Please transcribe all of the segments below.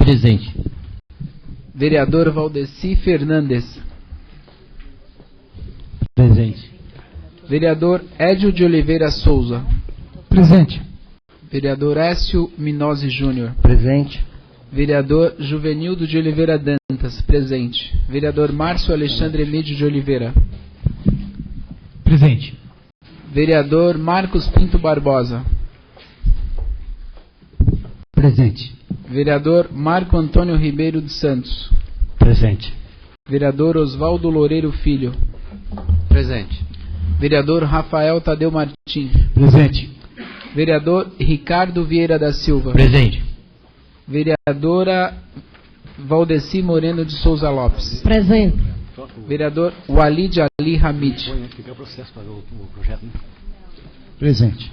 Presente. Vereador Valdeci Fernandes. Presente. Vereador Édio de Oliveira Souza. Presente. Vereador Écio Minozzi Júnior. Presente. Vereador Juvenildo de Oliveira Dantas. Presente. Vereador Márcio Alexandre Emídio de Oliveira. Presente. Vereador Marcos Pinto Barbosa. Presente. Vereador Marco Antônio Ribeiro dos Santos. Presente. Vereador Oswaldo Loureiro Filho. Presente. Vereador Rafael Tadeu Martins. Presente. Vereador Ricardo Vieira da Silva. Presente. Vereadora Valdeci Moreno de Souza Lopes. Presente. Vereador Walid Ali Hamid. Presente.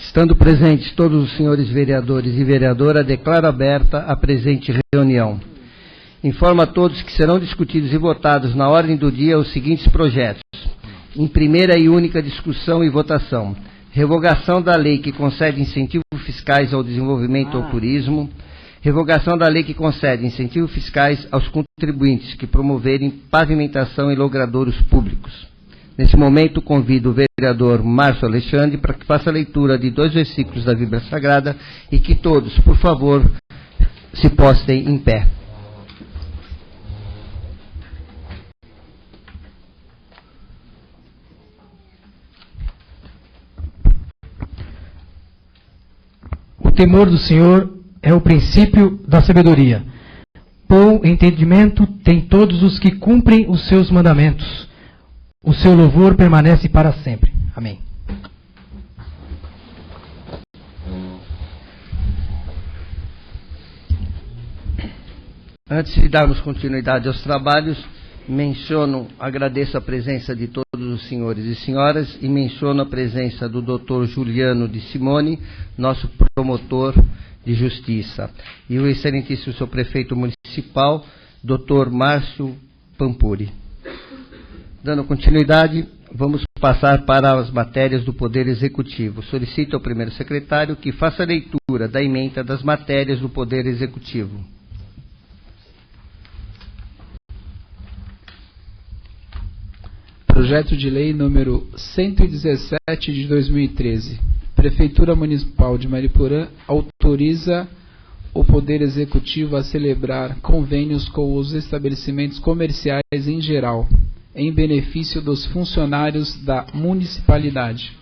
Estando presentes todos os senhores vereadores e vereadora, declaro aberta a presente reunião. Informo a todos que serão discutidos e votados na ordem do dia os seguintes projetos. Em primeira e única discussão e votação, revogação da lei que concede incentivos fiscais ao desenvolvimento ao turismo, revogação da lei que concede incentivos fiscais aos contribuintes que promoverem pavimentação em logradouros públicos. Nesse momento, convido o vereador Márcio Alexandre para que faça a leitura de 2 versículos da Bíblia Sagrada e que todos, por favor, se postem em pé. O temor do Senhor é o princípio da sabedoria. Bom entendimento tem todos os que cumprem os seus mandamentos. O seu louvor permanece para sempre. Amém. Antes de darmos continuidade aos trabalhos, agradeço a presença de todos os senhores e senhoras e menciono a presença do Dr. Juliano de Simone, nosso promotor de justiça, e o excelentíssimo senhor prefeito municipal, Dr. Márcio Pampuri. Dando continuidade, vamos passar para as matérias do Poder Executivo. Solicito ao primeiro secretário que faça a leitura da ementa das matérias do Poder Executivo. Projeto de Lei número 117 de 2013. Prefeitura Municipal de Mariporã autoriza o Poder Executivo a celebrar convênios com os estabelecimentos comerciais em geral, em benefício dos funcionários da municipalidade.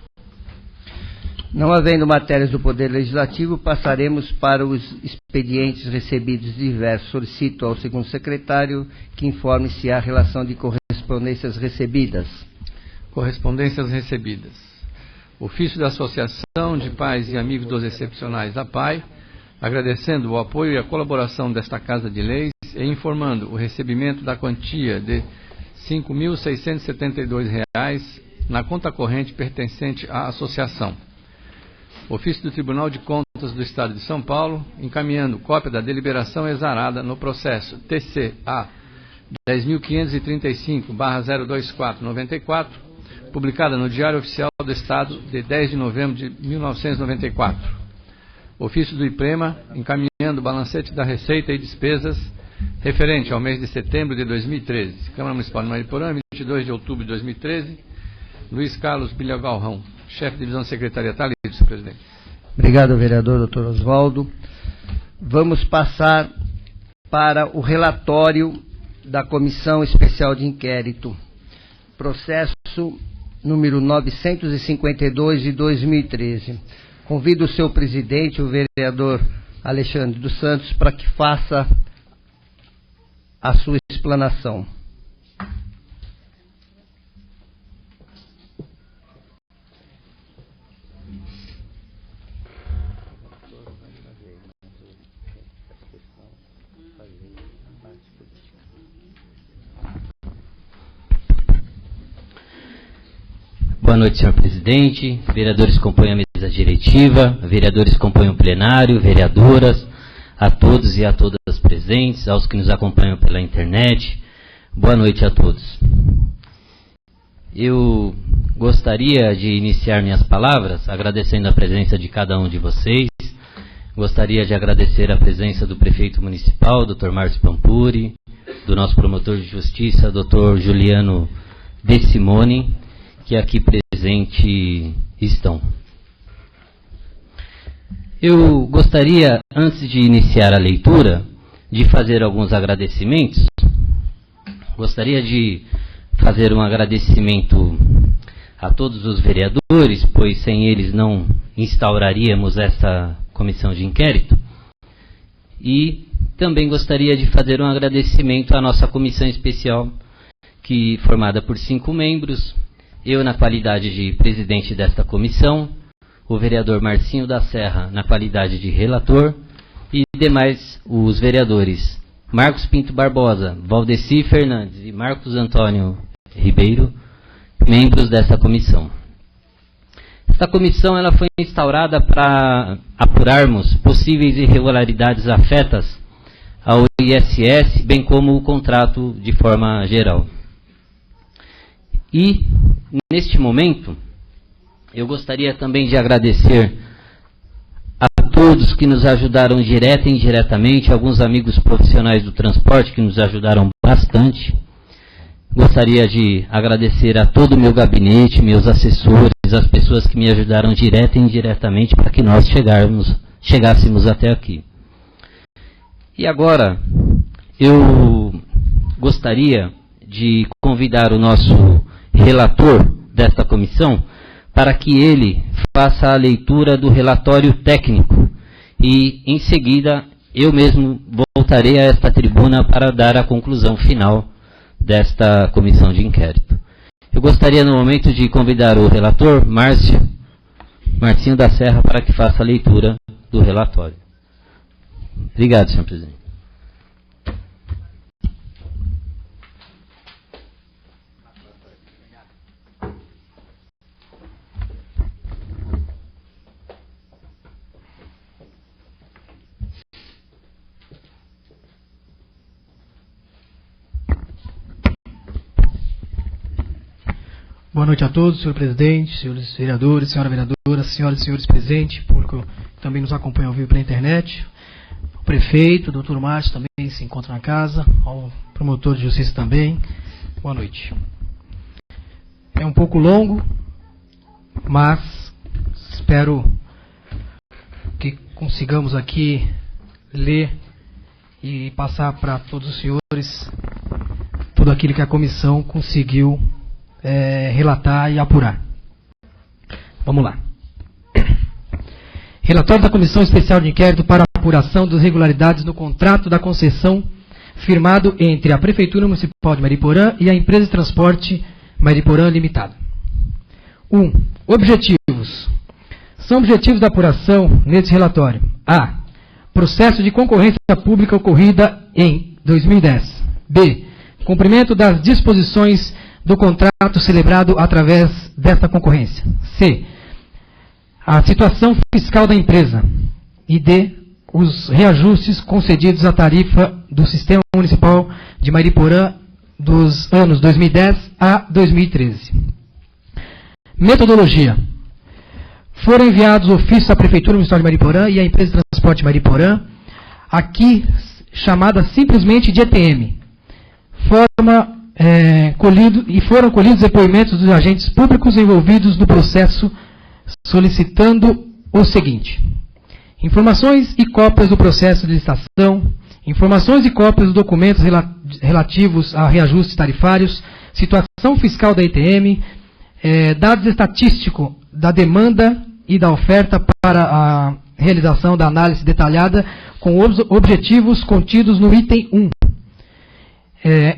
Não havendo matérias do Poder Legislativo, passaremos para os expedientes recebidos diversos. Solicito ao segundo secretário que informe se há relação de correspondências recebidas. Correspondências recebidas. Ofício da Associação de Pais e Amigos dos Excepcionais, APAI, agradecendo o apoio e a colaboração desta Casa de Leis e informando o recebimento da quantia de R$ 5.672 na conta corrente pertencente à associação. Ofício do Tribunal de Contas do Estado de São Paulo, encaminhando cópia da deliberação exarada no processo TCA 10.535/02494, publicada no Diário Oficial do Estado de 10 de novembro de 1994. Ofício do IPREMA, encaminhando o balancete da Receita e Despesas referente ao mês de setembro de 2013. Câmara Municipal de Mariporã, 22 de outubro de 2013. Luiz Carlos Bilhagalrão, chefe de divisão secretariatal, senhor presidente. Obrigado, vereador Dr. Oswaldo. Vamos passar para o relatório da Comissão Especial de Inquérito. Processo número 952 de 2013. Convido o seu presidente, o vereador Alexandre dos Santos, para que faça a sua explanação. Boa noite, senhor presidente, vereadores que compõem a mesa diretiva, vereadores que compõem o plenário, vereadoras, a todos e a todas presentes, aos que nos acompanham pela internet. Boa noite a todos. Eu gostaria de iniciar minhas palavras agradecendo a presença de cada um de vocês, Gostaria de agradecer a presença do prefeito municipal, Dr. Márcio Pampuri, do nosso promotor de justiça, Dr. Juliano De Simone, que aqui presente estão. Eu gostaria, antes de iniciar a leitura, de fazer alguns agradecimentos. Gostaria de fazer um agradecimento a todos os vereadores, pois sem eles não instauraríamos essa comissão de inquérito. E também gostaria de fazer um agradecimento à nossa comissão especial, que formada por 5 membros, eu na qualidade de presidente desta comissão, o vereador Marcinho da Serra na qualidade de relator, e demais os vereadores Marcos Pinto Barbosa, Valdeci Fernandes e Marcos Antônio Ribeiro, membros dessa comissão. Esta comissão ela foi instaurada para apurarmos possíveis irregularidades afetas ao ISS, bem como o contrato de forma geral. E, neste momento, eu gostaria também de agradecer a todos que nos ajudaram direta e indiretamente, alguns amigos profissionais do transporte que nos ajudaram bastante. Gostaria de agradecer a todo o meu gabinete, meus assessores, as pessoas que me ajudaram direta e indiretamente para que nós chegássemos até aqui. E agora, eu gostaria de convidar o nosso relator desta comissão para que ele faça a leitura do relatório técnico e, em seguida, eu mesmo voltarei a esta tribuna para dar a conclusão final desta comissão de inquérito. Eu gostaria, no momento, de convidar o relator, Marcinho da Serra, para que faça a leitura do relatório. Obrigado, senhor presidente. Boa noite a todos, senhor presidente, senhores vereadores, senhora vereadora, senhoras e senhores presentes, público que também nos acompanha ao vivo pela internet, o prefeito, o doutor Márcio também se encontra na casa, o promotor de justiça também. Boa noite. É um pouco longo, mas espero que consigamos aqui ler e passar para todos os senhores tudo aquilo que a comissão conseguiu relatar e apurar. Vamos lá. Relatório da Comissão Especial de Inquérito para a apuração das irregularidades no contrato da concessão firmado entre a Prefeitura Municipal de Mariporã e a Empresa de Transporte Mariporã Limitada. 1. Objetivos. São objetivos da apuração neste relatório: A. Processo de concorrência pública ocorrida em 2010. B. Cumprimento das disposições do contrato celebrado através desta concorrência. C. A situação fiscal da empresa. E D. Os reajustes concedidos à tarifa do Sistema Municipal de Mariporã dos anos 2010 a 2013. Metodologia. Foram enviados ofícios à Prefeitura Municipal de Mariporã e à Empresa de Transporte Mariporã, aqui chamada simplesmente de ETM. Foram colhidos depoimentos dos agentes públicos envolvidos no processo, solicitando o seguinte: informações e cópias do processo de licitação, informações e cópias dos documentos relativos a reajustes tarifários, situação fiscal da ETM, dados estatísticos da demanda e da oferta para a realização da análise detalhada com os objetivos contidos no item 1.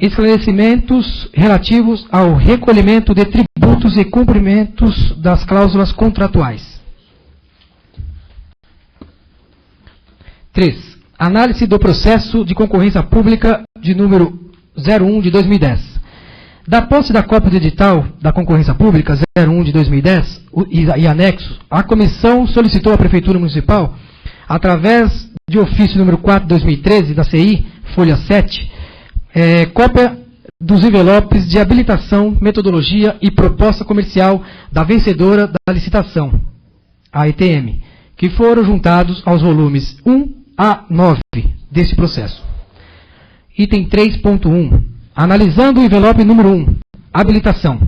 Esclarecimentos relativos ao recolhimento de tributos e cumprimentos das cláusulas contratuais. 3. Análise do processo de concorrência pública de número 01 de 2010. Da posse da cópia do edital da concorrência pública 01 de 2010 e anexos, a comissão solicitou à Prefeitura Municipal, através de ofício número 4 de 2013 da CI, folha 7, cópia dos envelopes de habilitação, metodologia e proposta comercial da vencedora da licitação, a ETM, que foram juntados aos volumes 1 a 9 deste processo. Item 3.1. Analisando o envelope número 1, habilitação.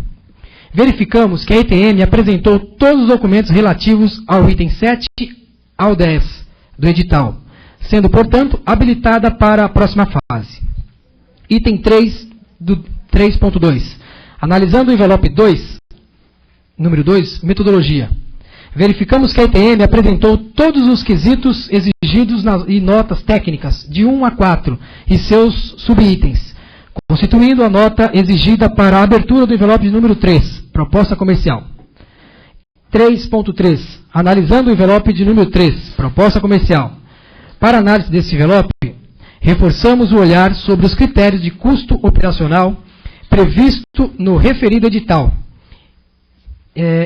Verificamos que a ETM apresentou todos os documentos relativos ao item 7 ao 10 do edital, sendo, portanto, habilitada para a próxima fase. Item 3.2. Analisando o envelope 2, número 2, metodologia. Verificamos que a ETM apresentou todos os quesitos exigidos e notas técnicas de 1 a 4 e seus subitens, constituindo a nota exigida para a abertura do envelope de número 3, proposta comercial. 3.3. Analisando o envelope de número 3, proposta comercial. Para análise desse envelope, reforçamos o olhar sobre os critérios de custo operacional previsto no referido edital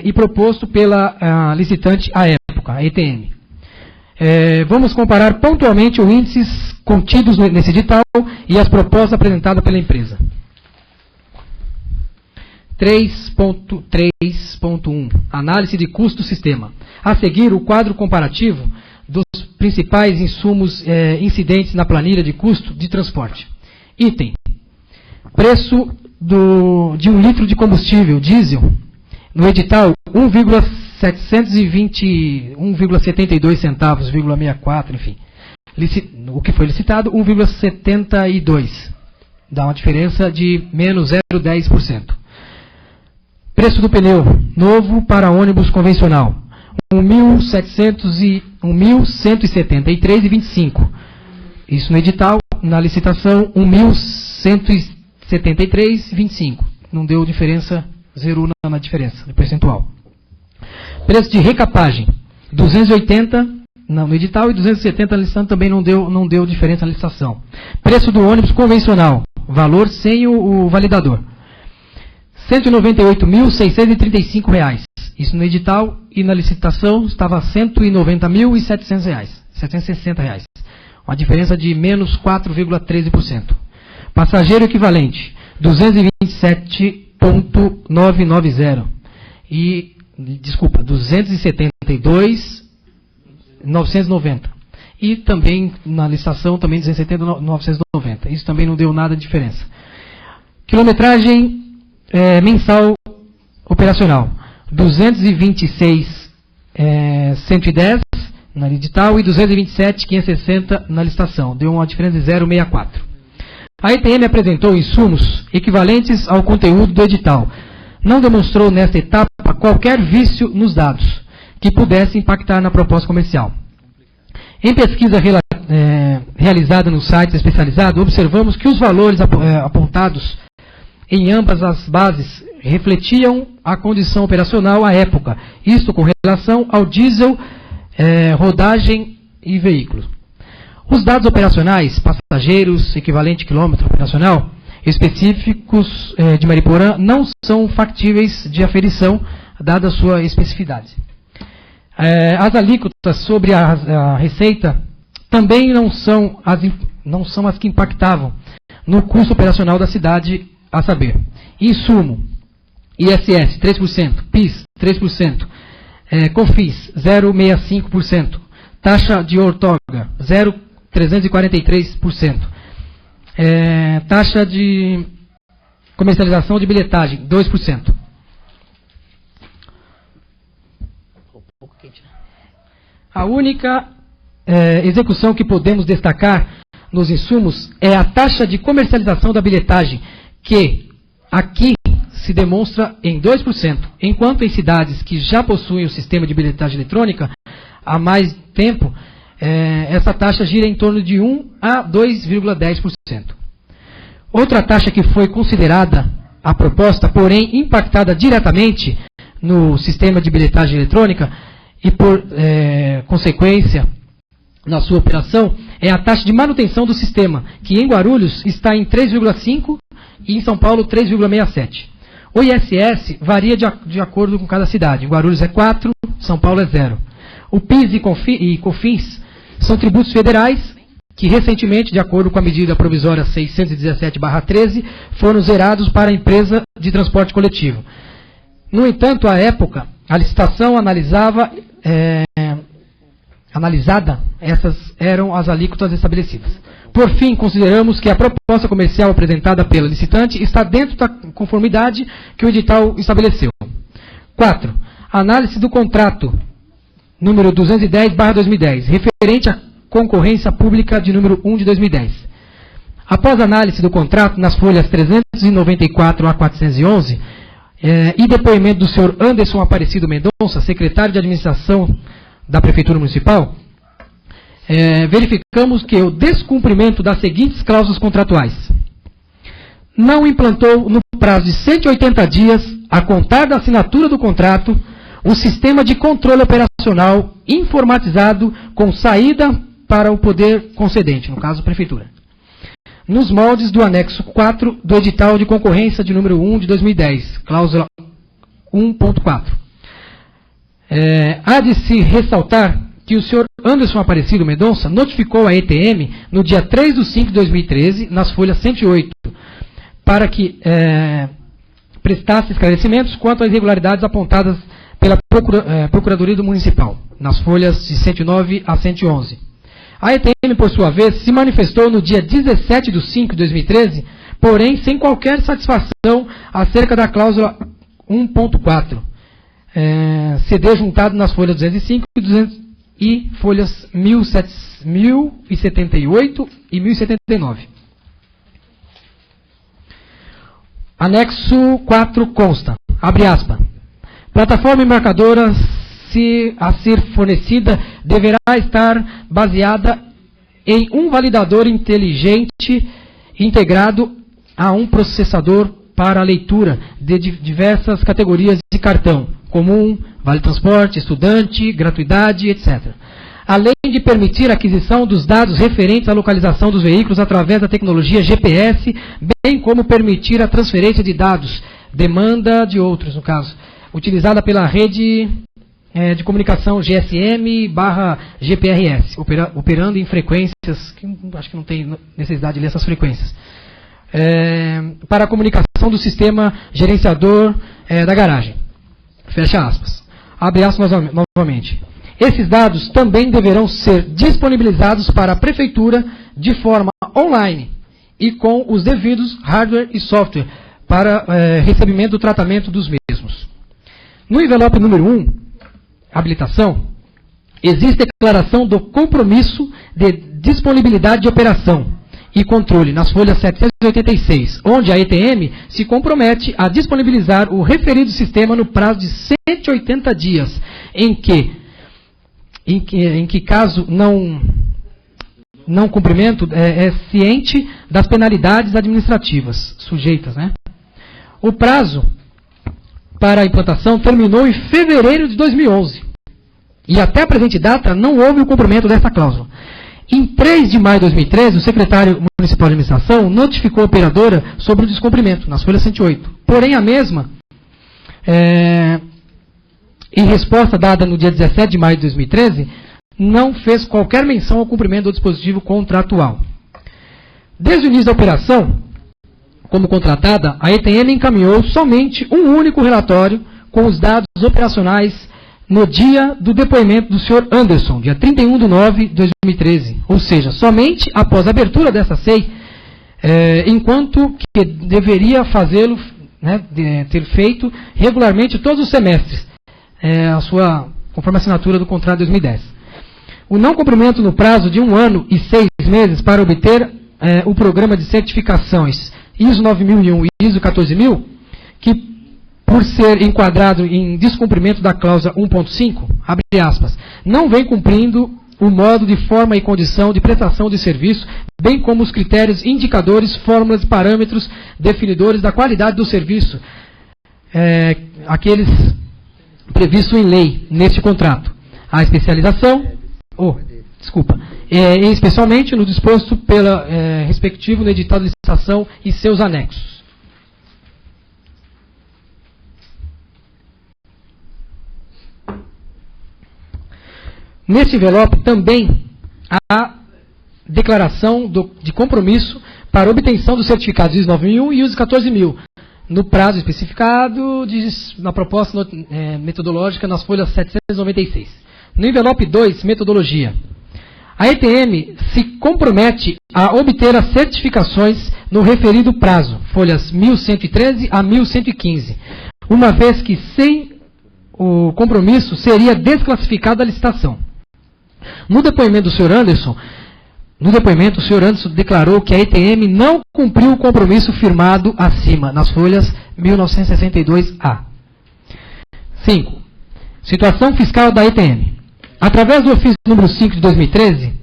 e proposto pela licitante à época, a ETM. Vamos comparar pontualmente os índices contidos nesse edital e as propostas apresentadas pela empresa. 3.3.1. Análise de custo do sistema. A seguir, o quadro comparativo dos principais insumos incidentes na planilha de custo de transporte. Item. Preço de 1 litro de combustível diesel. No edital, 1,72 centavos, 64, enfim. O que foi licitado, 1,72. Dá uma diferença de menos 0,10%. Preço do pneu novo para ônibus convencional, 1.173,25. Isso no edital, na licitação, 1.173,25. Não deu diferença, zerou na diferença, no percentual. Preço de recapagem, 280 no edital e 270 na licitação, também não deu diferença na licitação. Preço do ônibus convencional, valor sem o validador, R$ 198.635. Isso no edital e na licitação estava R$ 190.760. Uma diferença de menos 4,13%. Passageiro equivalente, 227,990. Desculpa, 272,990. E também na licitação, também 270,990. Isso também não deu nada de diferença. Quilometragem mensal operacional, 226,110 na edital e 227,560 na licitação. Deu uma diferença de 0,64. A ETM apresentou insumos equivalentes ao conteúdo do edital. Não demonstrou nesta etapa qualquer vício nos dados que pudesse impactar na proposta comercial. Em pesquisa realizada no site especializado, observamos que os valores apontados em ambas as bases refletiam a condição operacional à época, isto com relação ao diesel, rodagem e veículos. Os dados operacionais, passageiros, equivalente quilômetro operacional, específicos de Mariporã, não são factíveis de aferição, dada a sua especificidade. As alíquotas sobre a receita também não são as que impactavam no custo operacional da cidade, a saber, insumo, ISS 3%, PIS 3%, COFINS 0,65%, taxa de outorga 0,343%, taxa de comercialização de bilhetagem 2%. A única execução que podemos destacar nos insumos é a taxa de comercialização da bilhetagem, que aqui se demonstra em 2%, enquanto em cidades que já possuem o sistema de bilhetagem eletrônica há mais tempo, essa taxa gira em torno de 1 a 2,10%. Outra taxa que foi considerada a proposta, porém impactada diretamente no sistema de bilhetagem eletrônica e por consequência na sua operação, é a taxa de manutenção do sistema, que em Guarulhos está em 3,5% e em São Paulo 3,67%. O ISS varia de acordo com cada cidade. Em Guarulhos é 4%, São Paulo é 0%. O PIS e COFINS são tributos federais que recentemente, de acordo com a medida provisória 617/13, foram zerados para a empresa de transporte coletivo. No entanto, à época, a licitação analisava analisada, essas eram as alíquotas estabelecidas. Por fim, consideramos que a proposta comercial apresentada pela licitante está dentro da conformidade que o edital estabeleceu. 4. Análise do contrato número 210/2010, referente à concorrência pública de número 1 de 2010. Após análise do contrato nas folhas 394 a 411 e depoimento do senhor Anderson Aparecido Mendonça, secretário de administração da Prefeitura Municipal, verificamos que o descumprimento das seguintes cláusulas contratuais: não implantou no prazo de 180 dias, a contar da assinatura do contrato, o sistema de controle operacional informatizado com saída para o poder concedente, no caso, a Prefeitura, nos moldes do anexo 4 do edital de concorrência de número 1 de 2010, cláusula 1.4. Há de se ressaltar que o senhor Anderson Aparecido Mendonça notificou a ETM no dia 3/5 de 2013, nas folhas 108, para que prestasse esclarecimentos quanto às irregularidades apontadas pela Procuradoria Municipal, nas folhas de 109 a 111. A ETM, por sua vez, se manifestou no dia 17/5 de 2013, porém sem qualquer satisfação acerca da cláusula 1.4, CD juntado nas folhas 205 e folhas 1078 e 1079. Anexo 4 consta, abre aspas, plataforma embarcadora a ser fornecida deverá estar baseada em um validador inteligente integrado a um processador para a leitura de diversas categorias de cartão, comum, vale transporte, estudante, gratuidade, etc. Além de permitir a aquisição dos dados referentes à localização dos veículos através da tecnologia GPS, bem como permitir a transferência de dados, demanda de outros, no caso, utilizada pela rede de comunicação GSM/GPRS, operando em frequências, que acho que não tem necessidade de ler essas frequências, para a comunicação do sistema gerenciador da garagem. Fecha aspas. Abre aspas novamente. Esses dados também deverão ser disponibilizados para a Prefeitura de forma online e com os devidos hardware e software para recebimento do tratamento dos mesmos. No envelope número 1, habilitação, existe declaração do compromisso de disponibilidade de operação e controle nas folhas 786, onde a ETM se compromete a disponibilizar o referido sistema no prazo de 180 dias, em que caso não cumprimento, é ciente das penalidades administrativas sujeitas, né? O prazo para a implantação terminou em fevereiro de 2011. E até a presente data não houve o cumprimento dessa cláusula. Em 3 de maio de 2013, o secretário municipal de administração notificou a operadora sobre o descumprimento, nas folhas 108. Porém, a mesma, em resposta dada no dia 17 de maio de 2013, não fez qualquer menção ao cumprimento do dispositivo contratual. Desde o início da operação, como contratada, a ETM encaminhou somente um único relatório com os dados operacionais no dia do depoimento do senhor Anderson, dia 31/9 de 2013. Ou seja, somente após a abertura dessa SEI, enquanto que deveria fazê-lo, né, ter feito regularmente todos os semestres, conforme a assinatura do contrato de 2010. O não cumprimento no prazo de 1 ano e 6 meses para obter o programa de certificações ISO 9001 e ISO 14000, que por ser enquadrado em descumprimento da cláusula 1.5, abre aspas, não vem cumprindo o modo de forma e condição de prestação de serviço, bem como os critérios, indicadores, fórmulas e parâmetros definidores da qualidade do serviço, aqueles previstos em lei neste contrato. A especialização, especialmente no disposto pela respectivo no edital de licitação e seus anexos. Nesse envelope também há declaração de compromisso para obtenção dos certificados ISO 9001 e ISO 14000, no prazo especificado na proposta metodológica nas folhas 796. No envelope 2, metodologia. A ETM se compromete a obter as certificações no referido prazo, folhas 1113 a 1115, uma vez que sem o compromisso seria desclassificada a licitação. No depoimento do Sr. Anderson, o Sr. Anderson declarou que a ETM não cumpriu o compromisso firmado acima, nas folhas 1962A. 5. Situação fiscal da ETM. Através do ofício número 5 de 2013,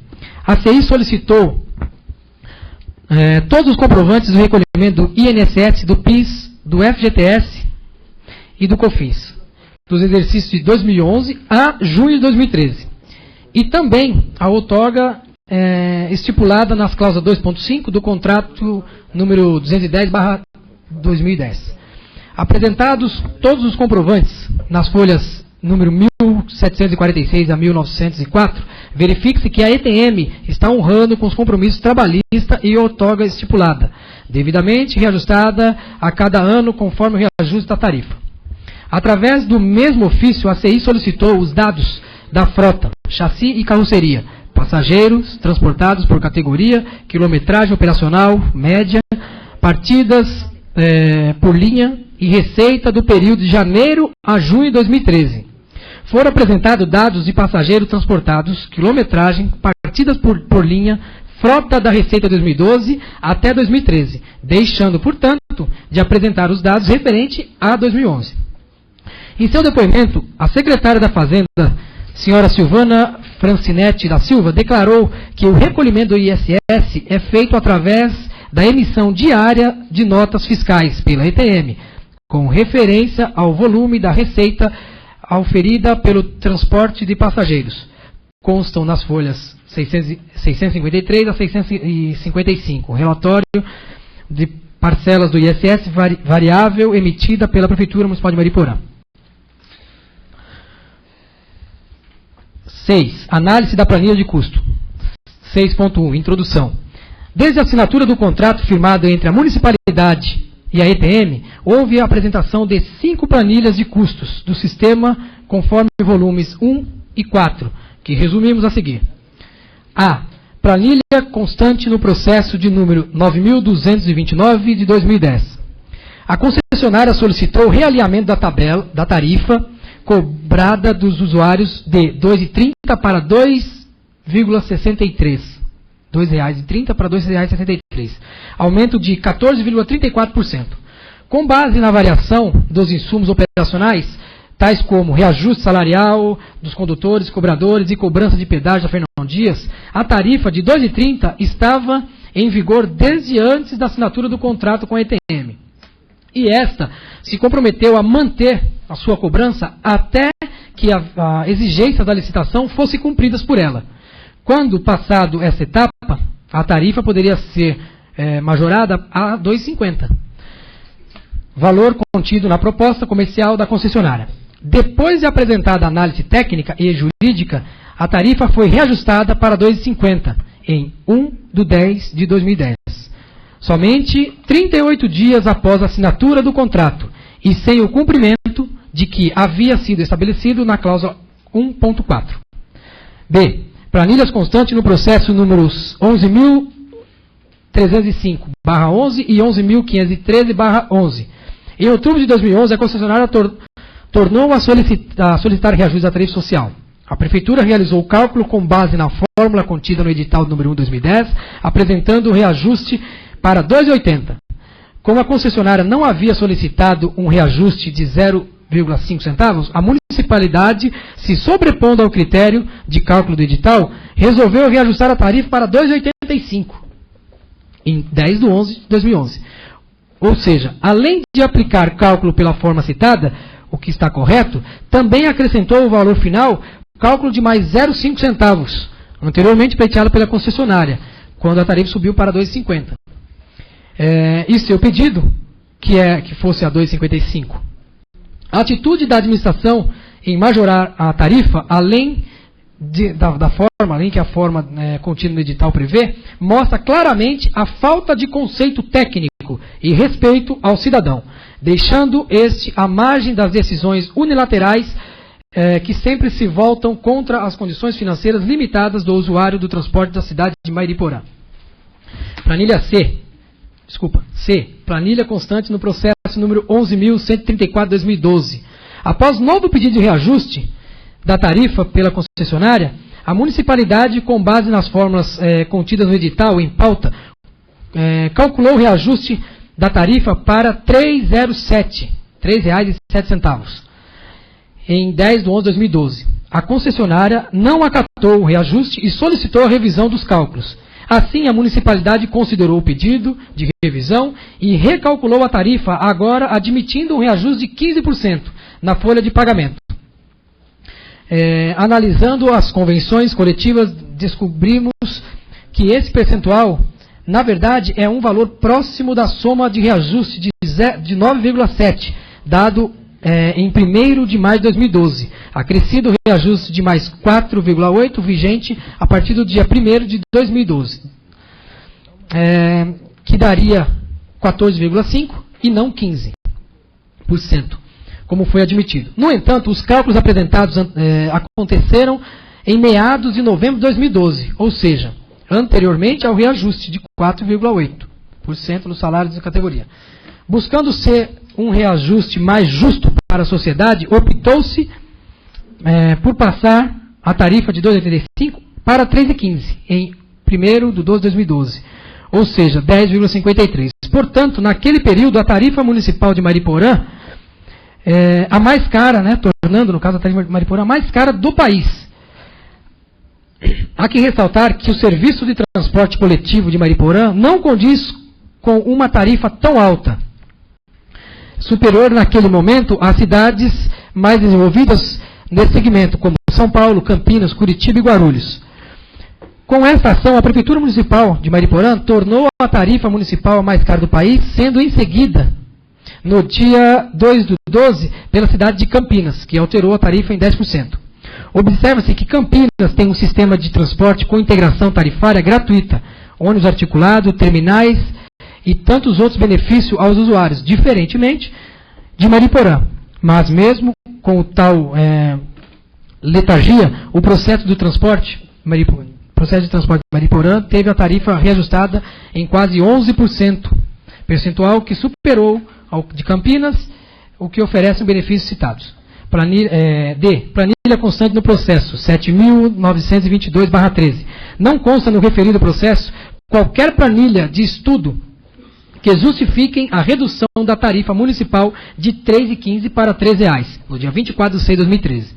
a CI solicitou todos os comprovantes do recolhimento do INSS, do PIS, do FGTS e do COFINS, dos exercícios de 2011 a junho de 2013. E também a outorga estipulada nas cláusulas 2.5 do contrato número 210/2010. Apresentados todos os comprovantes nas folhas número 1746 a 1904, verifique-se que a ETM está honrando com os compromissos trabalhista e outorga estipulada, devidamente reajustada a cada ano conforme o reajuste da tarifa. Através do mesmo ofício, a CI solicitou os dados da frota, chassi e carroceria, passageiros transportados por categoria, quilometragem operacional, média, partidas por linha e receita do período de janeiro a junho de 2013. Foram apresentados dados de passageiros transportados, quilometragem, partidas por linha, frota da Receita 2012 até 2013, deixando, portanto, de apresentar os dados referentes a 2011. Em seu depoimento, a secretária da Fazenda, senhora Silvana Francinetti da Silva, declarou que o recolhimento do ISS é feito através da emissão diária de notas fiscais pela ETM, com referência ao volume da receita auferida pelo transporte de passageiros. Constam nas folhas 653 a 655, relatório de parcelas do ISS variável emitida pela Prefeitura Municipal de Mariporã. 6. Análise da planilha de custo. 6.1. Introdução. Desde a assinatura do contrato firmado entre a municipalidade e a ETM, houve a apresentação de 5 planilhas de custos do sistema conforme volumes 1 e 4, que resumimos a seguir. A. Planilha constante no processo de número 9.229 de 2010. A concessionária solicitou o realinhamento da tarifa cobrada dos usuários de R$ 2,30 para R$ 2,63. R$ 2,30 para R$ 2,63. Aumento de 14,34%. Com base na variação dos insumos operacionais, tais como reajuste salarial dos condutores, cobradores e cobrança de pedágio da Fernão Dias, a tarifa de R$ 2,30 estava em vigor desde antes da assinatura do contrato com a ETM. E esta se comprometeu a manter a sua cobrança até que a exigência da licitação fosse cumprida por ela. Quando passado essa etapa, a tarifa poderia ser majorada a R$ 2,50. Valor contido na proposta comercial da concessionária. Depois de apresentada a análise técnica e jurídica, a tarifa foi reajustada para R$ 2,50 em 1/10 de 2010. Somente 38 dias após a assinatura do contrato e sem o cumprimento de que havia sido estabelecido na cláusula 1.4. B. Planilhas constantes no processo números 11.305/11 e 11.513/11. Em outubro de 2011, a concessionária tornou a solicitar reajuste da tarifa social. A Prefeitura realizou o cálculo com base na fórmula contida no edital número 1 de 2010, apresentando o reajuste para R$ 2,80. Como a concessionária não havia solicitado um reajuste de 0,5 centavos, a municipalidade, se sobrepondo ao critério de cálculo do edital, resolveu reajustar a tarifa para R$ 2,85 em 10/11 de 2011. Ou seja, além de aplicar cálculo pela forma citada, o que está correto, também acrescentou o valor final, cálculo de mais 0,5 centavos, anteriormente pleiteado pela concessionária, quando a tarifa subiu para R$ 2,50. Isso é o pedido, que fosse a R$ 2,55. A atitude da administração em majorar a tarifa, além que a forma contida no edital prevê, mostra claramente a falta de conceito técnico e respeito ao cidadão, deixando este à margem das decisões unilaterais que sempre se voltam contra as condições financeiras limitadas do usuário do transporte da cidade de Mariporã. Planilha C, planilha constante no processo número 11.134/2012. Após novo pedido de reajuste da tarifa pela concessionária, a municipalidade, com base nas fórmulas contidas no edital em pauta, calculou o reajuste da tarifa para R$ 3,07, em 10/11/2012. A concessionária não acatou o reajuste e solicitou a revisão dos cálculos. Assim, a municipalidade considerou o pedido de revisão e recalculou a tarifa, agora admitindo um reajuste de 15% na folha de pagamento. Analisando as convenções coletivas, descobrimos que esse percentual, na verdade, é um valor próximo da soma de reajuste de 9,7, dado em 1º de maio de 2012, acrescido o reajuste de mais 4,8, vigente a partir do dia 1º de 2012, que daria 14,5 e não 15%, como foi admitido. No entanto, os cálculos apresentados aconteceram em meados de novembro de 2012, ou seja, anteriormente ao reajuste de 4,8% nos salários de categoria. Buscando ser um reajuste mais justo para a sociedade, optou-se por passar a tarifa de R$ 2,85 para R$ 3,15 em 1º de 12 de 2012, ou seja, 10,53. Portanto, naquele período, a tarifa municipal de Mariporã, a mais cara, tornando, no caso, a tarifa de Mariporã a mais cara do país. Há que ressaltar que o serviço de transporte coletivo de Mariporã não condiz com uma tarifa tão alta, superior naquele momento às cidades mais desenvolvidas nesse segmento, como São Paulo, Campinas, Curitiba e Guarulhos. Com esta ação, a Prefeitura Municipal de Mariporã tornou a tarifa municipal a mais cara do país, sendo em seguida, no dia 2/12, pela cidade de Campinas, que alterou a tarifa em 10%. Observa-se que Campinas tem um sistema de transporte com integração tarifária gratuita, ônibus articulado, terminais e tantos outros benefícios aos usuários, diferentemente de Mariporã. Mas mesmo com tal letargia, o processo de transporte de Mariporã teve a tarifa reajustada em quase 11%, percentual que superou ao de Campinas, o que oferece os benefícios citados. Planilha constante no processo, 7.922/13. Não consta no referido processo qualquer planilha de estudo que justifiquem a redução da tarifa municipal de R$ 3,15 para R$ 3,00, no dia 24 de 6 de 2013.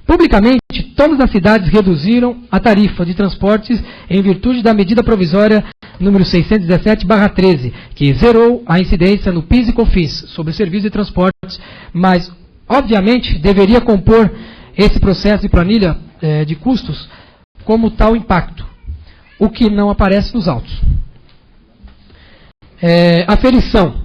Publicamente, todas as cidades reduziram a tarifa de transportes em virtude da medida provisória número 617/13, que zerou a incidência no PIS e COFINS sobre o serviço de transportes, mas, obviamente, deveria compor esse processo de planilha de custos como tal impacto, o que não aparece nos autos. Aferição.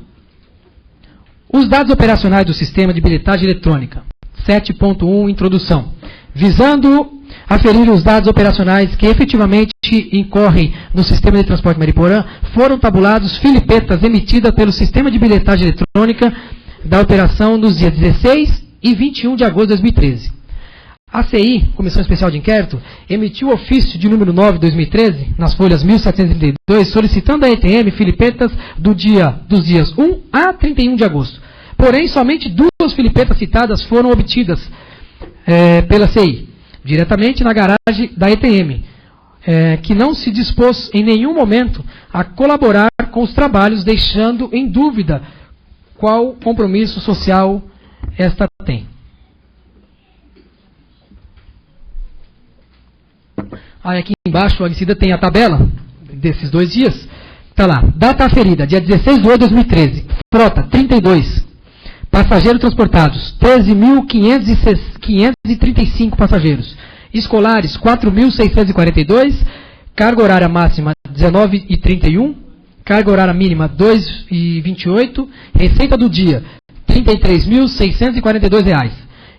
Os dados operacionais do sistema de bilhetagem eletrônica. 7.1, introdução. Visando aferir os dados operacionais que efetivamente incorrem no sistema de transporte Mariporã, foram tabulados filipetas emitidas pelo sistema de bilhetagem eletrônica da operação nos dias 16 e 21 de agosto de 2013. A CI, Comissão Especial de Inquérito, emitiu ofício de número 9 de 2013, nas folhas 1732, solicitando à ETM filipetas dos dias 1 a 31 de agosto. Porém, somente 2 filipetas citadas foram obtidas pela CI, diretamente na garagem da ETM, que não se dispôs em nenhum momento a colaborar com os trabalhos, deixando em dúvida qual compromisso social esta tem. Aí aqui embaixo, a Licida tem a tabela desses 2 dias. Está lá, data aferida, dia 16 de 8 de 2013, frota 32, passageiros transportados 13.535 passageiros, escolares 4.642, carga horária máxima 19,31, carga horária mínima 2,28, receita do dia R$ 33.642.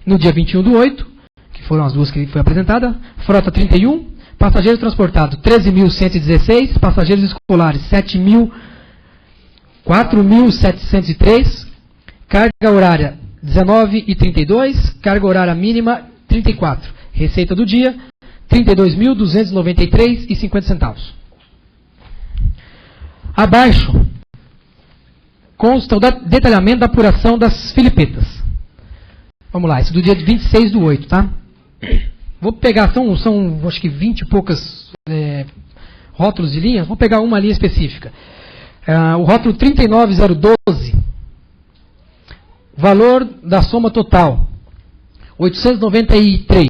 No dia 21 do 8, que foram as 2 que foi apresentada, frota 31, passageiros transportados 13.116, passageiros escolares 4.703, carga horária 19,32, carga horária mínima 34. Receita do dia, R$ 32.293,50. Abaixo consta o detalhamento da apuração das filipetas. Vamos lá, isso do dia 26/8, tá? Vou pegar, são acho que 20 e poucas rótulos de linhas, vou pegar uma linha específica. O rótulo 39012, valor da soma total, 893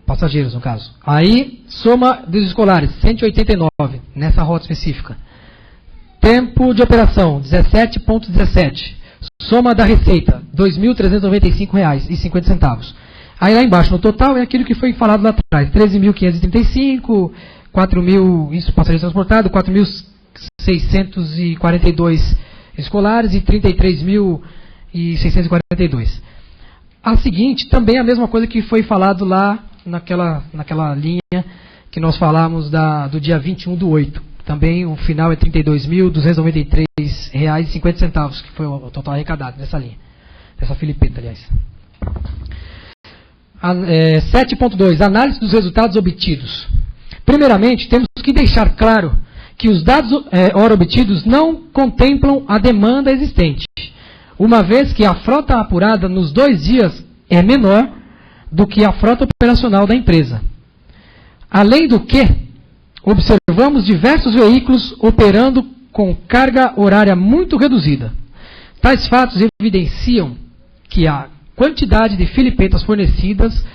passageiros no caso. Aí, soma dos escolares, 189, nessa rota específica. Tempo de operação, 17,17. Soma da receita, R$ 2.395,50. Aí lá embaixo, no total, é aquilo que foi falado lá atrás. 13.535, 4.000, isso, passageiros transportados, 4.642 escolares e 33.642. A seguinte, também é a mesma coisa que foi falado lá naquela linha que nós falamos do dia 21/8. Também o final é R$ 32.293,50, que foi o total arrecadado nessa linha. Dessa filipeta, aliás. 7.2. Análise dos resultados obtidos. Primeiramente, temos que deixar claro que os dados ora obtidos não contemplam a demanda existente, uma vez que a frota apurada nos 2 dias é menor do que a frota operacional da empresa. Além do que, observamos diversos veículos operando com carga horária muito reduzida. Tais fatos evidenciam que a quantidade de filipetas fornecidas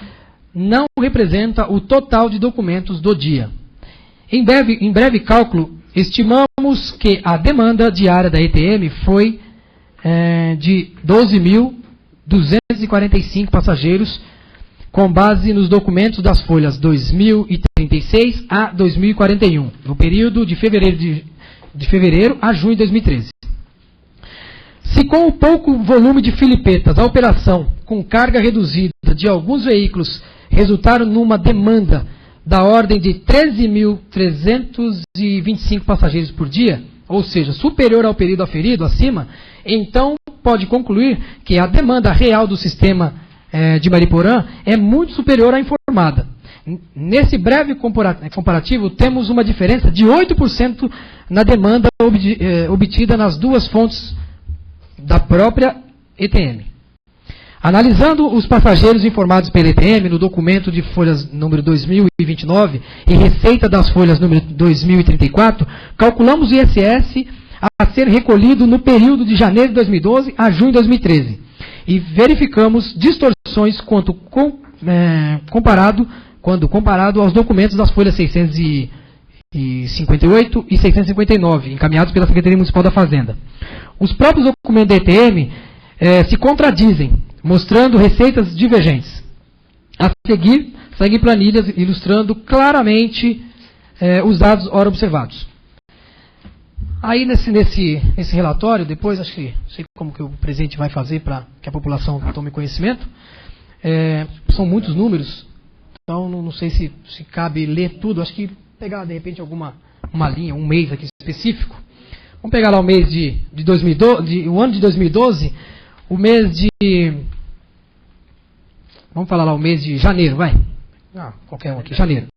não representa o total de documentos do dia. Em breve cálculo, estimamos que a demanda diária da ETM foi de 12.245 passageiros, com base nos documentos das folhas 2036 a 2041, no período de fevereiro a junho de 2013. Se com o pouco volume de filipetas, a operação com carga reduzida de alguns veículos resultaram numa demanda da ordem de 13.325 passageiros por dia, ou seja, superior ao período aferido acima, então pode concluir que a demanda real do sistema de Mariporã é muito superior à informada. Nesse breve comparativo, temos uma diferença de 8% na demanda obtida nas duas fontes da própria ETM. Analisando os passageiros informados pela ETM no documento de folhas número 2029 e receita das folhas número 2034, calculamos o ISS a ser recolhido no período de janeiro de 2012 a junho de 2013 e verificamos distorções quando comparado aos documentos das folhas 658 e 659, encaminhados pela Secretaria Municipal da Fazenda. Os próprios documentos da ETM se contradizem, mostrando receitas divergentes. A seguir, seguem planilhas ilustrando claramente os dados ora observados. Aí nesse relatório, depois acho que não sei como que o presidente vai fazer para que a população tome conhecimento. São muitos números, então não sei se cabe ler tudo. Acho que pegar de repente uma linha, um mês aqui específico. Vamos pegar lá o mês de 2012, o ano de 2012, o mês de... Vamos falar lá o mês de janeiro, vai. Qualquer um aqui, janeiro.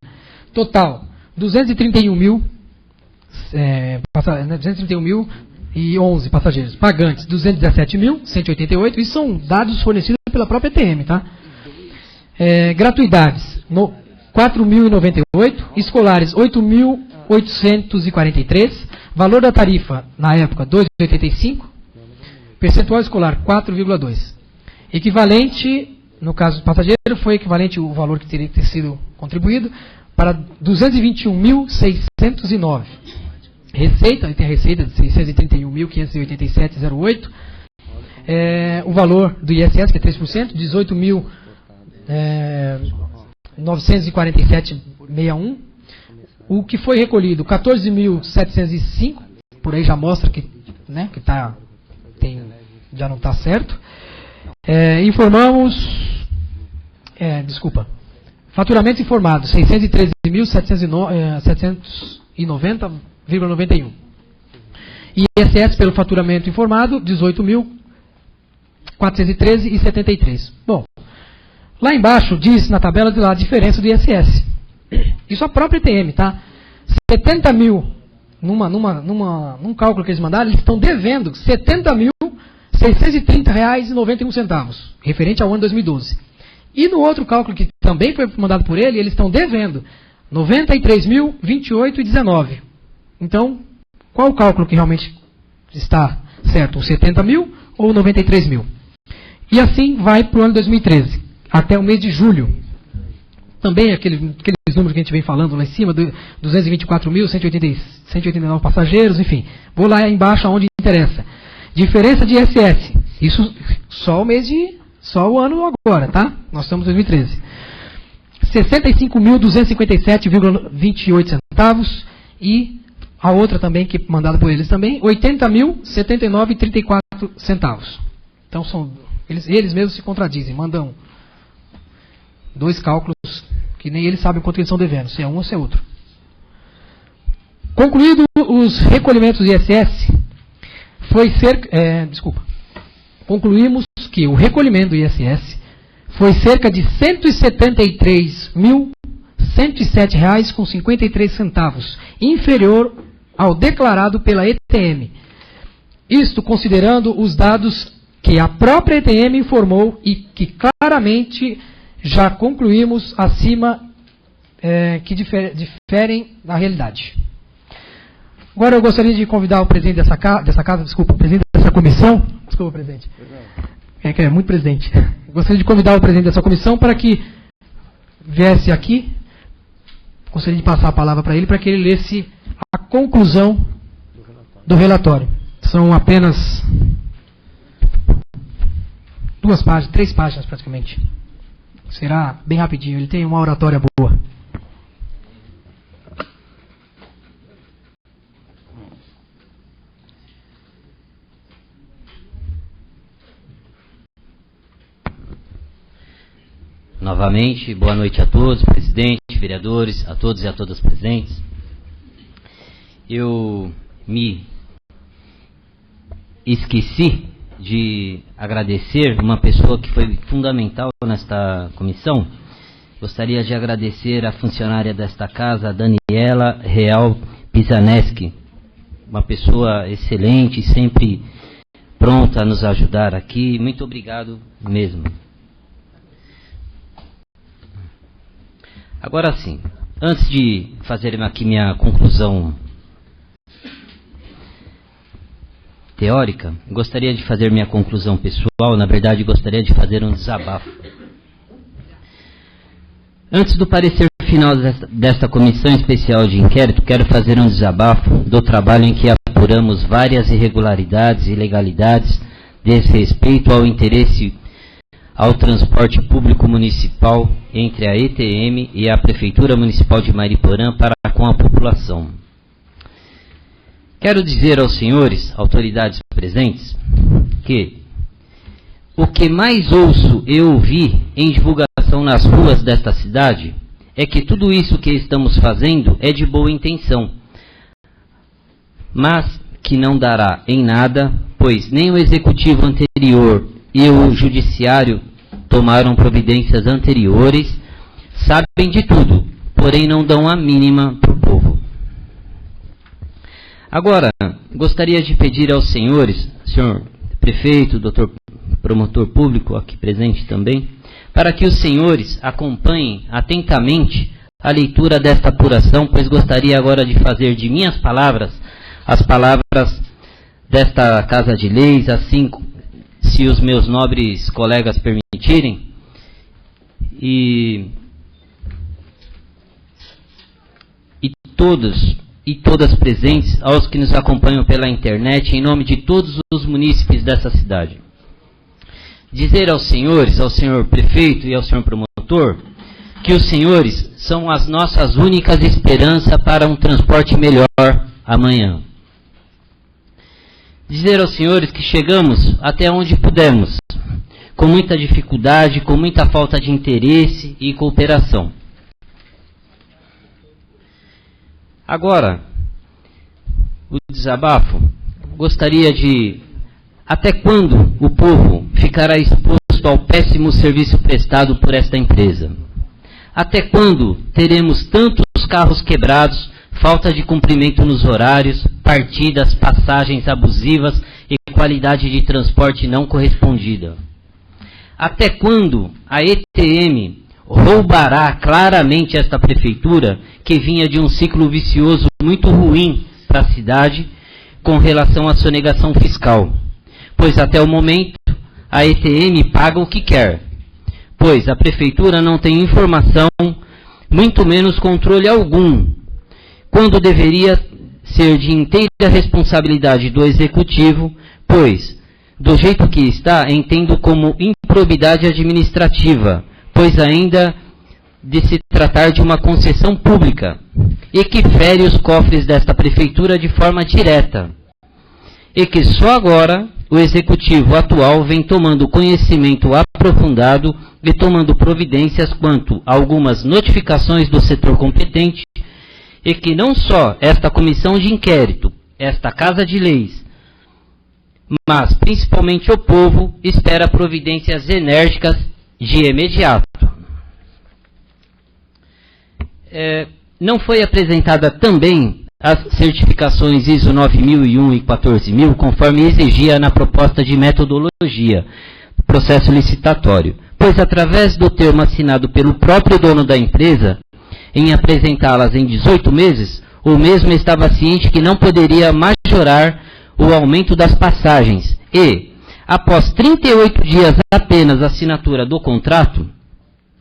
Total, 231.011 passageiros. Pagantes, 217.188. Isso são dados fornecidos pela própria ETM, tá? Gratuidades, 4.098. Escolares, 8.843. Valor da tarifa, na época, 2,85. Percentual escolar, 4,2. Equivalente... No caso do passageiro, foi equivalente o valor que teria que ter sido contribuído para 221.609. Receita, tem a receita de 631.587,08. O valor do ISS, que é 3%, 18.947,61. O que foi recolhido, 14.705, por aí já mostra que já não está certo. Faturamento informado, 613.790,91. ISS pelo faturamento informado, 18.000, 413,73. Bom, lá embaixo diz na tabela de lá a diferença do ISS. Isso a própria ETM, tá? 70 mil, num cálculo que eles mandaram, eles estão devendo R$ 70.630,91, referente ao ano 2012. E no outro cálculo que também foi mandado por ele, eles estão devendo R$ 93.028,19. Então, qual o cálculo que realmente está certo? Os 70 mil ou 93 mil? E assim vai para o ano 2013, até o mês de julho. Também aqueles números que a gente vem falando lá em cima, 224.189 passageiros, enfim. Vou lá embaixo aonde interessa. Diferença de ISS. Isso só o ano agora, tá? Nós estamos em 2013. 65.257,28 centavos e a outra também, que mandada por eles também, 80.079,34 centavos. Então eles mesmos se contradizem, mandam dois cálculos que nem eles sabem quanto eles estão devendo, se é um ou se é outro. Concluído os recolhimentos do ISS, concluímos que o recolhimento do ISS foi cerca de R$ 173.107,53, inferior ao declarado pela ETM. Isto considerando os dados que a própria ETM informou e que claramente já concluímos acima que diferem da realidade. Agora eu gostaria de convidar o presidente o presidente dessa comissão, presidente, que é muito presidente. Gostaria de convidar o presidente dessa comissão para que viesse aqui. Gostaria de passar a palavra para ele, para que ele lesse a conclusão do relatório. São apenas 3 páginas praticamente. Será bem rapidinho, ele tem uma oratória boa. Novamente, boa noite a todos, presidente, vereadores, a todos e a todas presentes. Eu me esqueci de agradecer uma pessoa que foi fundamental nesta comissão. Gostaria de agradecer a funcionária desta casa, a Daniela Real Pisaneschi, uma pessoa excelente, sempre pronta a nos ajudar aqui. Muito obrigado mesmo. Agora sim, antes de fazer aqui minha conclusão teórica, gostaria de fazer minha conclusão pessoal. Na verdade, gostaria de fazer um desabafo. Antes do parecer final desta comissão especial de inquérito, quero fazer um desabafo do trabalho em que apuramos várias irregularidades e ilegalidades desrespeito ao interesse ao transporte público municipal entre a ETM e a Prefeitura Municipal de Mariporã para com a população. Quero dizer aos senhores, autoridades presentes, que o que mais ouço e ouvi em divulgação nas ruas desta cidade é que tudo isso que estamos fazendo é de boa intenção, mas que não dará em nada, pois nem o executivo anterior e o judiciário tomaram providências anteriores, sabem de tudo, porém não dão a mínima para o povo. Agora, gostaria de pedir aos senhores, senhor prefeito, doutor promotor público aqui presente também, para que os senhores acompanhem atentamente a leitura desta apuração, pois gostaria agora de fazer de minhas palavras as palavras desta Casa de Leis, assim, se os meus nobres colegas permitirem, e todas presentes, aos que nos acompanham pela internet, em nome de todos os munícipes dessa cidade. Dizer aos senhores, ao senhor prefeito e ao senhor promotor, que os senhores são as nossas únicas esperanças para um transporte melhor amanhã. Dizer aos senhores que chegamos até onde pudemos, com muita dificuldade, com muita falta de interesse e cooperação. Agora, o desabafo, gostaria de... Até quando o povo ficará exposto ao péssimo serviço prestado por esta empresa? Até quando teremos tantos carros quebrados, falta de cumprimento nos horários, partidas, passagens abusivas e qualidade de transporte não correspondida? Até quando a ETM roubará claramente esta prefeitura, que vinha de um ciclo vicioso muito ruim para a cidade com relação à sonegação fiscal? Pois até o momento a ETM paga o que quer, pois a prefeitura não tem informação, muito menos controle algum, quando deveria ser de inteira responsabilidade do executivo, pois, do jeito que está, entendo como improbidade administrativa, pois ainda de se tratar de uma concessão pública, e que fere os cofres desta prefeitura de forma direta, e que só agora o executivo atual vem tomando conhecimento aprofundado e tomando providências quanto a algumas notificações do setor competente, e que não só esta comissão de inquérito, esta Casa de Leis, mas principalmente o povo espera providências enérgicas de imediato. Não foi apresentada também as certificações ISO 9001 e 14000, conforme exigia na proposta de metodologia, processo licitatório, pois através do termo assinado pelo próprio dono da empresa, em apresentá-las em 18 meses, o mesmo estava ciente que não poderia majorar o aumento das passagens e, após 38 dias apenas da assinatura do contrato,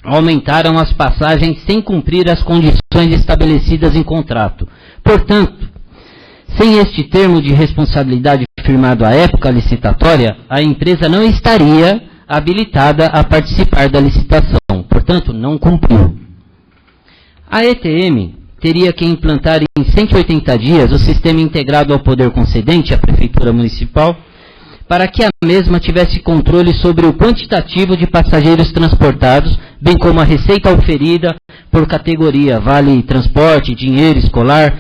aumentaram as passagens sem cumprir as condições estabelecidas em contrato. Portanto, sem este termo de responsabilidade firmado à época licitatória, a empresa não estaria habilitada a participar da licitação, portanto, não cumpriu. A ETM teria que implantar em 180 dias o sistema integrado ao poder concedente, a Prefeitura Municipal, para que a mesma tivesse controle sobre o quantitativo de passageiros transportados, bem como a receita oferida por categoria, vale transporte, dinheiro escolar,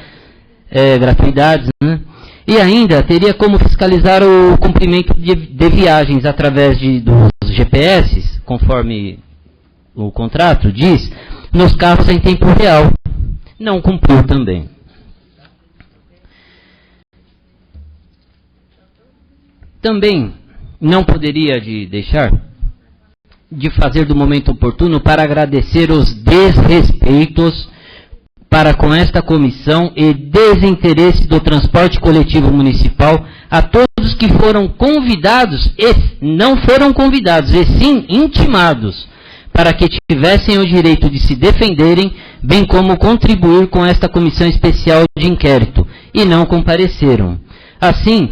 gratuidades, né? E ainda teria como fiscalizar o cumprimento de viagens através dos GPS, conforme o contrato diz, nos carros em tempo real. Não cumpriu também. Também não poderia deixar de fazer do momento oportuno para agradecer os desrespeitos para com esta comissão e desinteresse do transporte coletivo municipal a todos que foram convidados, e não foram convidados, e sim intimados, para que tivessem o direito de se defenderem, bem como contribuir com esta comissão especial de inquérito, e não compareceram. Assim,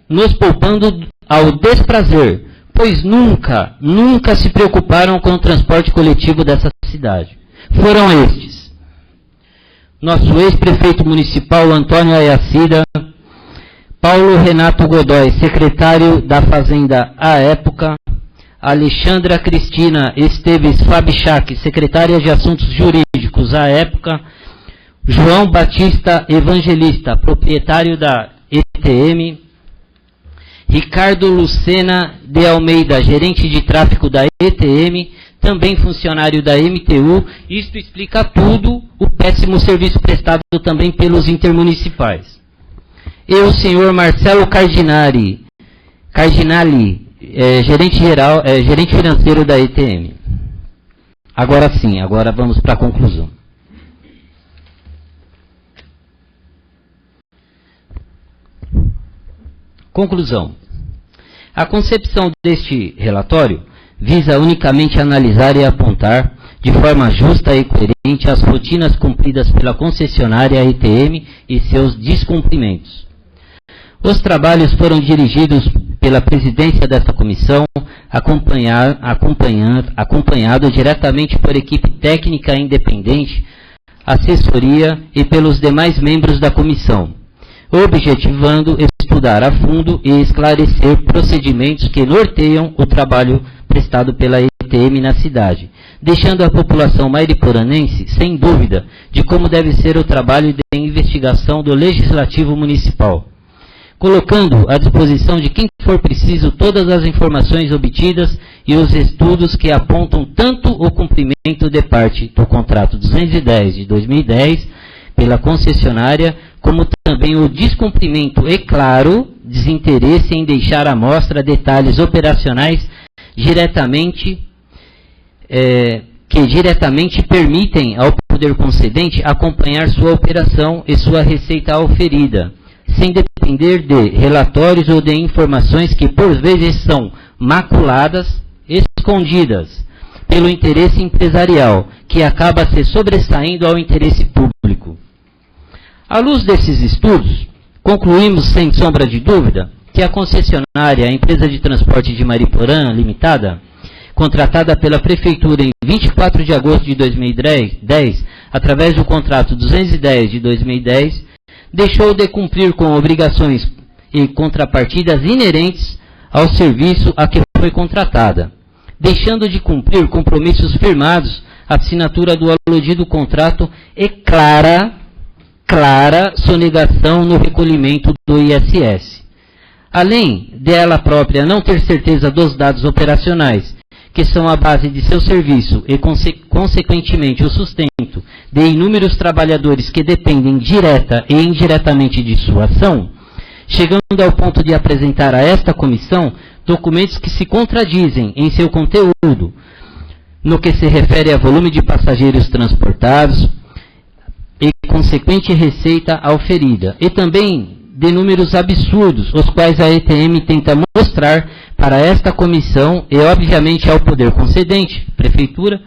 nos poupando ao desprazer, pois nunca se preocuparam com o transporte coletivo dessa cidade. Foram estes: nosso ex-prefeito municipal Antônio Ayacida, Paulo Renato Godoy, secretário da Fazenda à época, Alexandra Cristina Esteves Fabichac, secretária de Assuntos Jurídicos à época, João Batista Evangelista, proprietário da ETM, Ricardo Lucena de Almeida, gerente de tráfego da ETM, também funcionário da MTU. Isto explica tudo, o péssimo serviço prestado também pelos intermunicipais. E o senhor Marcelo Cardinali, gerente financeiro da ETM. Agora sim, agora vamos para a conclusão. Conclusão. A concepção deste relatório visa unicamente analisar e apontar, de forma justa e coerente, as rotinas cumpridas pela concessionária ETM e seus descumprimentos. Os trabalhos foram dirigidos pela presidência desta comissão, acompanhado diretamente por equipe técnica independente, assessoria e pelos demais membros da comissão, objetivando estudar a fundo e esclarecer procedimentos que norteiam o trabalho prestado pela ETM na cidade, deixando a população mairiporanense sem dúvida de como deve ser o trabalho de investigação do Legislativo Municipal. colocando à disposição de quem for preciso todas as informações obtidas e os estudos que apontam tanto o cumprimento de parte do contrato 210 de 2010 pela concessionária, como também o descumprimento e claro desinteresse em deixar à mostra detalhes operacionais que diretamente permitem ao poder concedente acompanhar sua operação e sua receita auferida, sem depender de relatórios ou de informações que por vezes são maculadas, escondidas pelo interesse empresarial, que acaba se sobressaindo ao interesse público. À luz desses estudos, concluímos sem sombra de dúvida que a concessionária, a empresa de transporte de Mariporã Limitada, contratada pela Prefeitura em 24 de agosto de 2010, através do contrato 210 de 2010, deixou de cumprir com obrigações e contrapartidas inerentes ao serviço a que foi contratada, deixando de cumprir compromissos firmados, a assinatura do aludido contrato e clara sonegação no recolhimento do ISS. Além dela própria não ter certeza dos dados operacionais, que são a base de seu serviço e, consequentemente, o sustento de inúmeros trabalhadores que dependem direta e indiretamente de sua ação, chegando ao ponto de apresentar a esta comissão documentos que se contradizem em seu conteúdo, no que se refere a volume de passageiros transportados e consequente receita auferida, e também de números absurdos, os quais a ETM tenta mostrar para esta comissão e, obviamente, ao poder concedente, Prefeitura,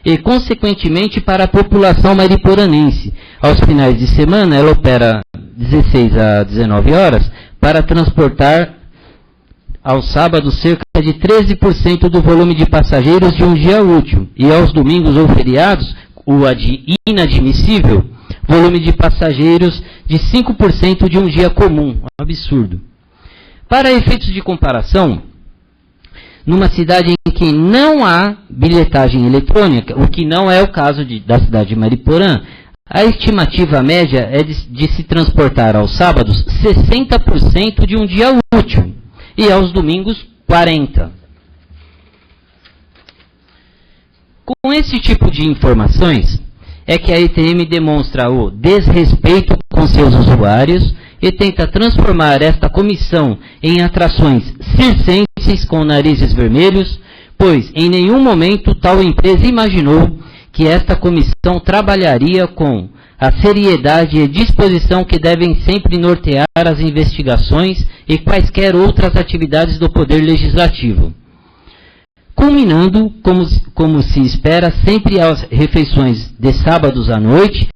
e, consequentemente, para a população mariporanense. Aos finais de semana, ela opera 16 a 19 horas para transportar, aos sábados, cerca de 13% do volume de passageiros de um dia útil, e aos domingos ou feriados, o inadmissível volume de passageiros de 5% de um dia comum. Um absurdo. Para efeitos de comparação, numa cidade em que não há bilhetagem eletrônica, o que não é o caso da cidade de Mariporã, a estimativa média é de se transportar aos sábados 60% de um dia útil e aos domingos 40%. Com esse tipo de informações é que a ETM demonstra o desrespeito com seus usuários e tenta transformar esta comissão em atrações circenses com narizes vermelhos, pois em nenhum momento tal empresa imaginou que esta comissão trabalharia com a seriedade e disposição que devem sempre nortear as investigações e quaisquer outras atividades do Poder Legislativo, culminando, como se espera, sempre às refeições de sábados à noite,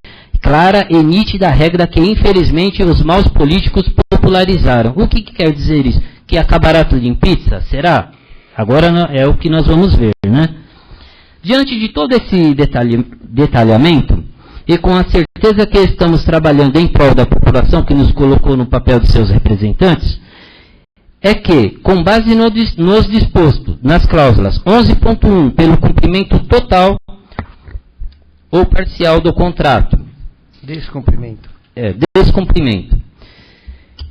clara e nítida regra que, infelizmente, os maus políticos popularizaram. O que quer dizer isso? Que acabará tudo em pizza? Será? Agora é o que nós vamos ver, né? Diante de todo esse detalhamento, e com a certeza que estamos trabalhando em prol da população que nos colocou no papel de seus representantes, é que, com base nos dispostos nas cláusulas 11.1, pelo cumprimento total ou parcial do contrato, Descumprimento. Descumprimento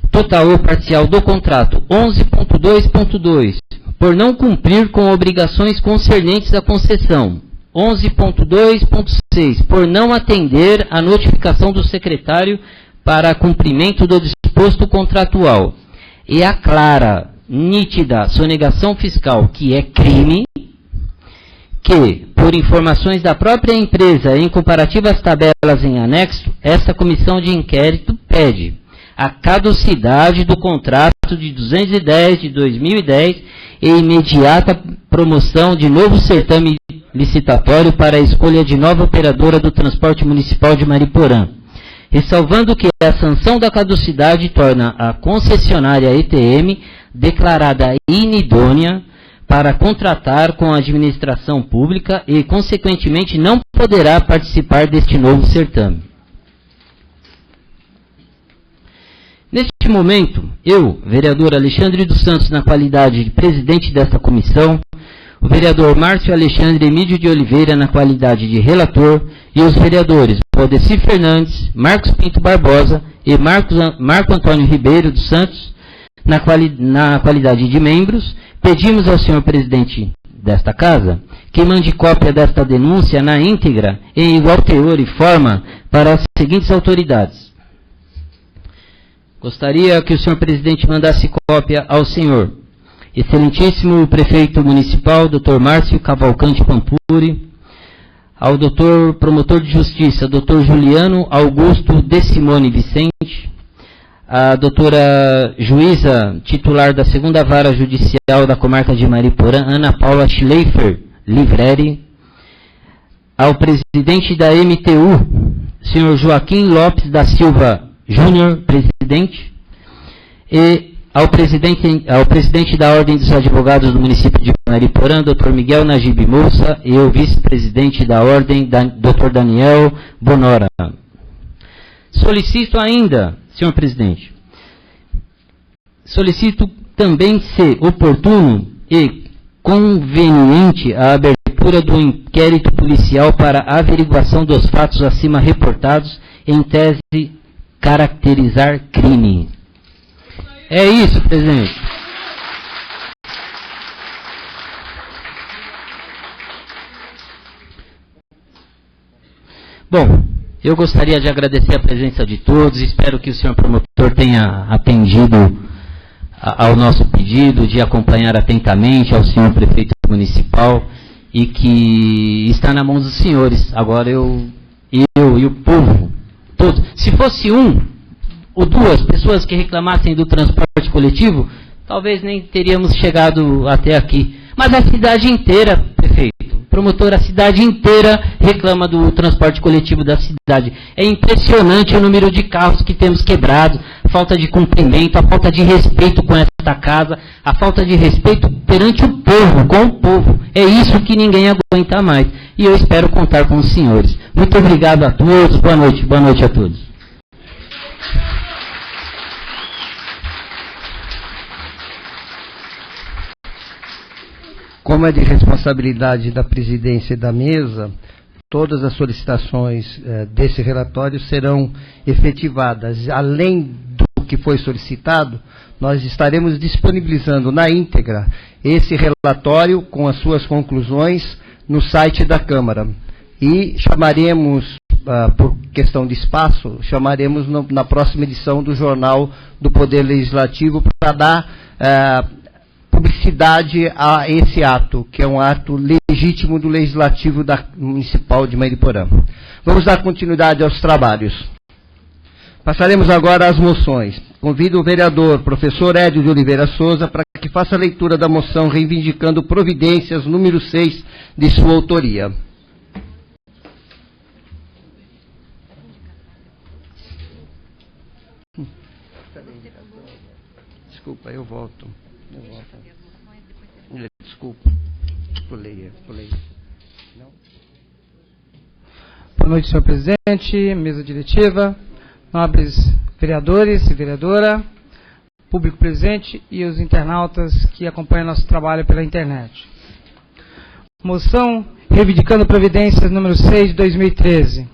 total ou parcial do contrato 11.2.2, por não cumprir com obrigações concernentes à concessão, 11.2.6, por não atender à notificação do secretário para cumprimento do disposto contratual, e a clara, nítida sonegação fiscal, que é crime, que, por informações da própria empresa em comparativas tabelas em anexo, esta comissão de inquérito pede a caducidade do contrato de 210 de 2010 e imediata promoção de novo certame licitatório para a escolha de nova operadora do transporte municipal de Mariporã, ressalvando que a sanção da caducidade torna a concessionária ETM declarada inidônea para contratar com a administração pública e, consequentemente, não poderá participar deste novo certame. Neste momento, eu, vereador Alexandre dos Santos, na qualidade de presidente desta comissão, o vereador Márcio Alexandre Emídio de Oliveira, na qualidade de relator, e os vereadores Valdeci Fernandes, Marcos Pinto Barbosa e Marco Antônio Ribeiro dos Santos, na qualidade de membros, pedimos ao senhor presidente desta Casa que mande cópia desta denúncia na íntegra, em igual teor e forma, para as seguintes autoridades. Gostaria que o senhor presidente mandasse cópia ao senhor excelentíssimo prefeito municipal, Dr. Márcio Cavalcante Pampuri, ao Dr. promotor de justiça, Dr. Juliano Augusto de Simone Vicente, a doutora juíza titular da 2ª Vara Judicial da Comarca de Mariporã, Ana Paula Schleifer Livreri, ao presidente da MTU, senhor Joaquim Lopes da Silva Júnior, presidente, e ao presidente da Ordem dos Advogados do município de Mariporã, Dr. Miguel Najib Moussa, e o vice-presidente da Ordem, Dr. Daniel Bonora. Solicito ainda, senhor presidente, solicito também, se oportuno e conveniente, a abertura do inquérito policial para averiguação dos fatos acima reportados, em tese caracterizar crime. É isso, presidente. Bom, eu gostaria de agradecer a presença de todos. Espero que o senhor promotor tenha atendido ao nosso pedido de acompanhar atentamente ao senhor prefeito municipal e que está na mão dos senhores. Agora eu e o povo, todos. Se fosse um ou duas pessoas que reclamassem do transporte coletivo, talvez nem teríamos chegado até aqui. Mas a cidade inteira, prefeito, promotor, a cidade inteira reclama do transporte coletivo da cidade. É impressionante o número de carros que temos quebrados, a falta de cumprimento, a falta de respeito com esta casa, a falta de respeito perante o povo, com o povo. É isso que ninguém aguenta mais. E eu espero contar com os senhores. Muito obrigado a todos, boa noite a todos. Como é de responsabilidade da presidência e da mesa, todas as solicitações desse relatório serão efetivadas. Além do que foi solicitado, nós estaremos disponibilizando na íntegra esse relatório com as suas conclusões no site da Câmara. E chamaremos, por questão de espaço, chamaremos na próxima edição do Jornal do Poder Legislativo para dar publicidade a esse ato, que é um ato legítimo do Legislativo Municipal de Mariporã. Vamos dar continuidade aos trabalhos. Passaremos agora às moções. Convido o vereador professor Édio de Oliveira Souza para que faça a leitura da moção reivindicando providências número 6 de sua autoria. Desculpa, eu volto. Desculpa. Pulei. Não? Boa noite, senhor presidente, mesa diretiva, nobres vereadores e vereadora, público presente e os internautas que acompanham nosso trabalho pela internet. Moção reivindicando providências número 6 de 2013.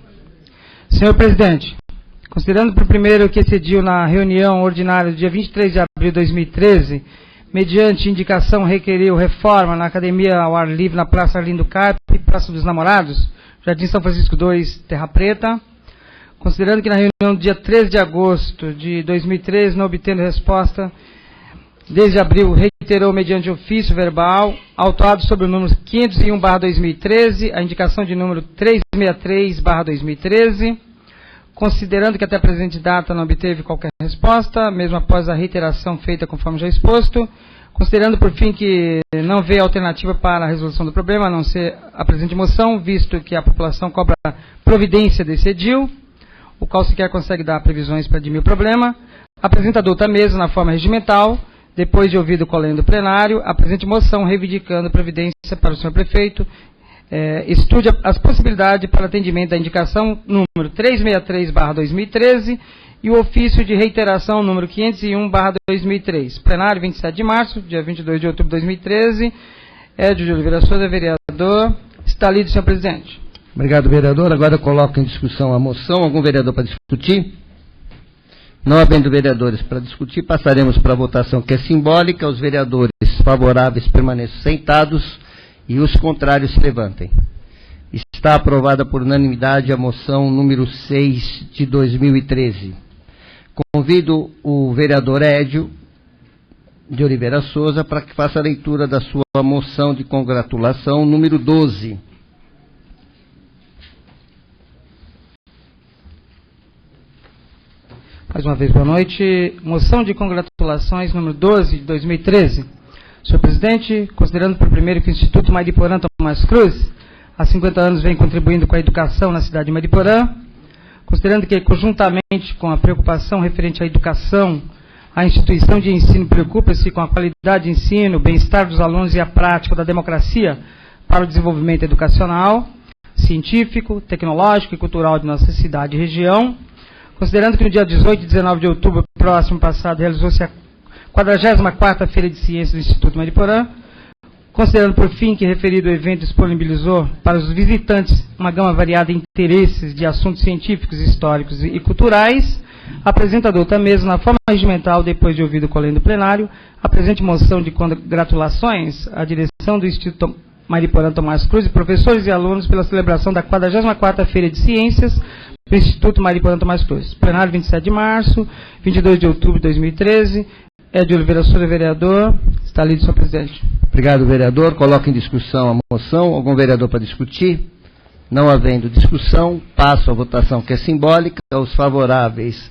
Senhor presidente, considerando por primeiro que excediu na reunião ordinária do dia 23 de abril de 2013, mediante indicação requeriu reforma na academia ao ar livre na Praça Arlindo Carpe, Praça dos Namorados, Jardim São Francisco 2, Terra Preta, considerando que na reunião do dia 13 de agosto de 2013, não obtendo resposta, desde abril reiterou mediante ofício verbal, autuado sobre o número 501/2013, a indicação de número 363/2013, considerando que até a presente data não obteve qualquer resposta, mesmo após a reiteração feita conforme já exposto, considerando por fim que não vê alternativa para a resolução do problema, a não ser a presente moção, visto que a população cobra providência desse edil, o qual sequer consegue dar previsões para dirimir o problema, apresenta a douta mesa na forma regimental, depois de ouvido o colégio do plenário, a presente moção reivindicando providência para o senhor prefeito, estude as possibilidades para atendimento da indicação número 363/2013 e o ofício de reiteração número 501/2003. Plenário, 27 de março, dia 22 de outubro de 2013. Édio de Oliveira Souza, vereador. Está lido, senhor presidente. Obrigado, vereador. Agora eu coloco em discussão a moção. Algum vereador para discutir? Não havendo vereadores para discutir, passaremos para a votação, que é simbólica. Os vereadores favoráveis permaneçam sentados e os contrários se levantem. Está aprovada por unanimidade a moção número 6 de 2013. Convido o vereador Edio de Oliveira Souza para que faça a leitura da sua moção de congratulação número 12. Mais uma vez, boa noite. Moção de congratulações número 12 de 2013. Senhor presidente, considerando por primeiro que o Instituto Mariporã Tomás Cruz há 50 anos vem contribuindo com a educação na cidade de Mariporã, considerando que conjuntamente com a preocupação referente à educação, a instituição de ensino preocupa-se com a qualidade de ensino, o bem-estar dos alunos e a prática da democracia para o desenvolvimento educacional, científico, tecnológico e cultural de nossa cidade e região, considerando que no dia 18 e 19 de outubro próximo passado realizou-se a 44ª Feira de Ciências do Instituto Mariporã, considerando por fim que referido evento disponibilizou para os visitantes uma gama variada de interesses de assuntos científicos, históricos e culturais, apresenta a douta mesa na forma regimental, depois de ouvido o colégio do plenário, a presente moção de congratulações à direção do Instituto Mariporã Tomás Cruz e professores e alunos pela celebração da 44ª Feira de Ciências do Instituto Mariporã Tomás Cruz. Plenário 27 de março, 22 de outubro de 2013. Edio Oliveira Souza, vereador. Está lido, senhor presidente. Obrigado, vereador. Coloco em discussão a moção. Algum vereador para discutir? Não havendo discussão, passo à votação, que é simbólica. Os favoráveis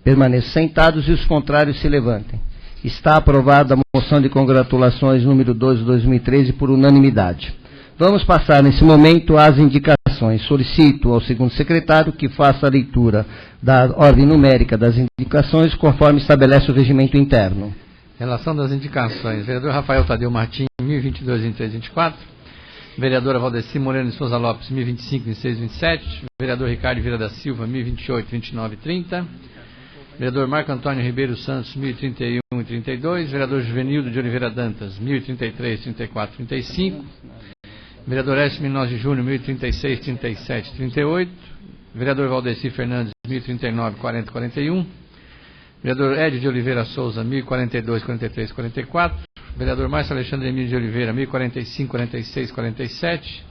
permaneçam sentados e os contrários se levantem. Está aprovada a moção de congratulações número 12 de 2013 por unanimidade. Vamos passar nesse momento às indicações. Solicito ao segundo secretário que faça a leitura da ordem numérica das indicações, conforme estabelece o regimento interno. Relação das indicações. Vereador Rafael Tadeu Martins, 1022, 23, 24. Vereadora Valdeci Moreno de Souza Lopes, 1025, 26, 27. Vereador Ricardo Vieira da Silva, 1028, 29, 30. Vereador Marco Antônio Ribeiro Santos, 1031 e 32. Vereador Juvenildo de Oliveira Dantas, 1033, 34, 35. Vereador Écio Minosi Júnior, 1036, 37, 38. Vereador Valdeci Fernandes, 1039, 40, 41. Vereador Edio de Oliveira Souza, 1042, 43, 44. Vereador Márcio Alexandre Emílio de Oliveira, 1045, 46, 47.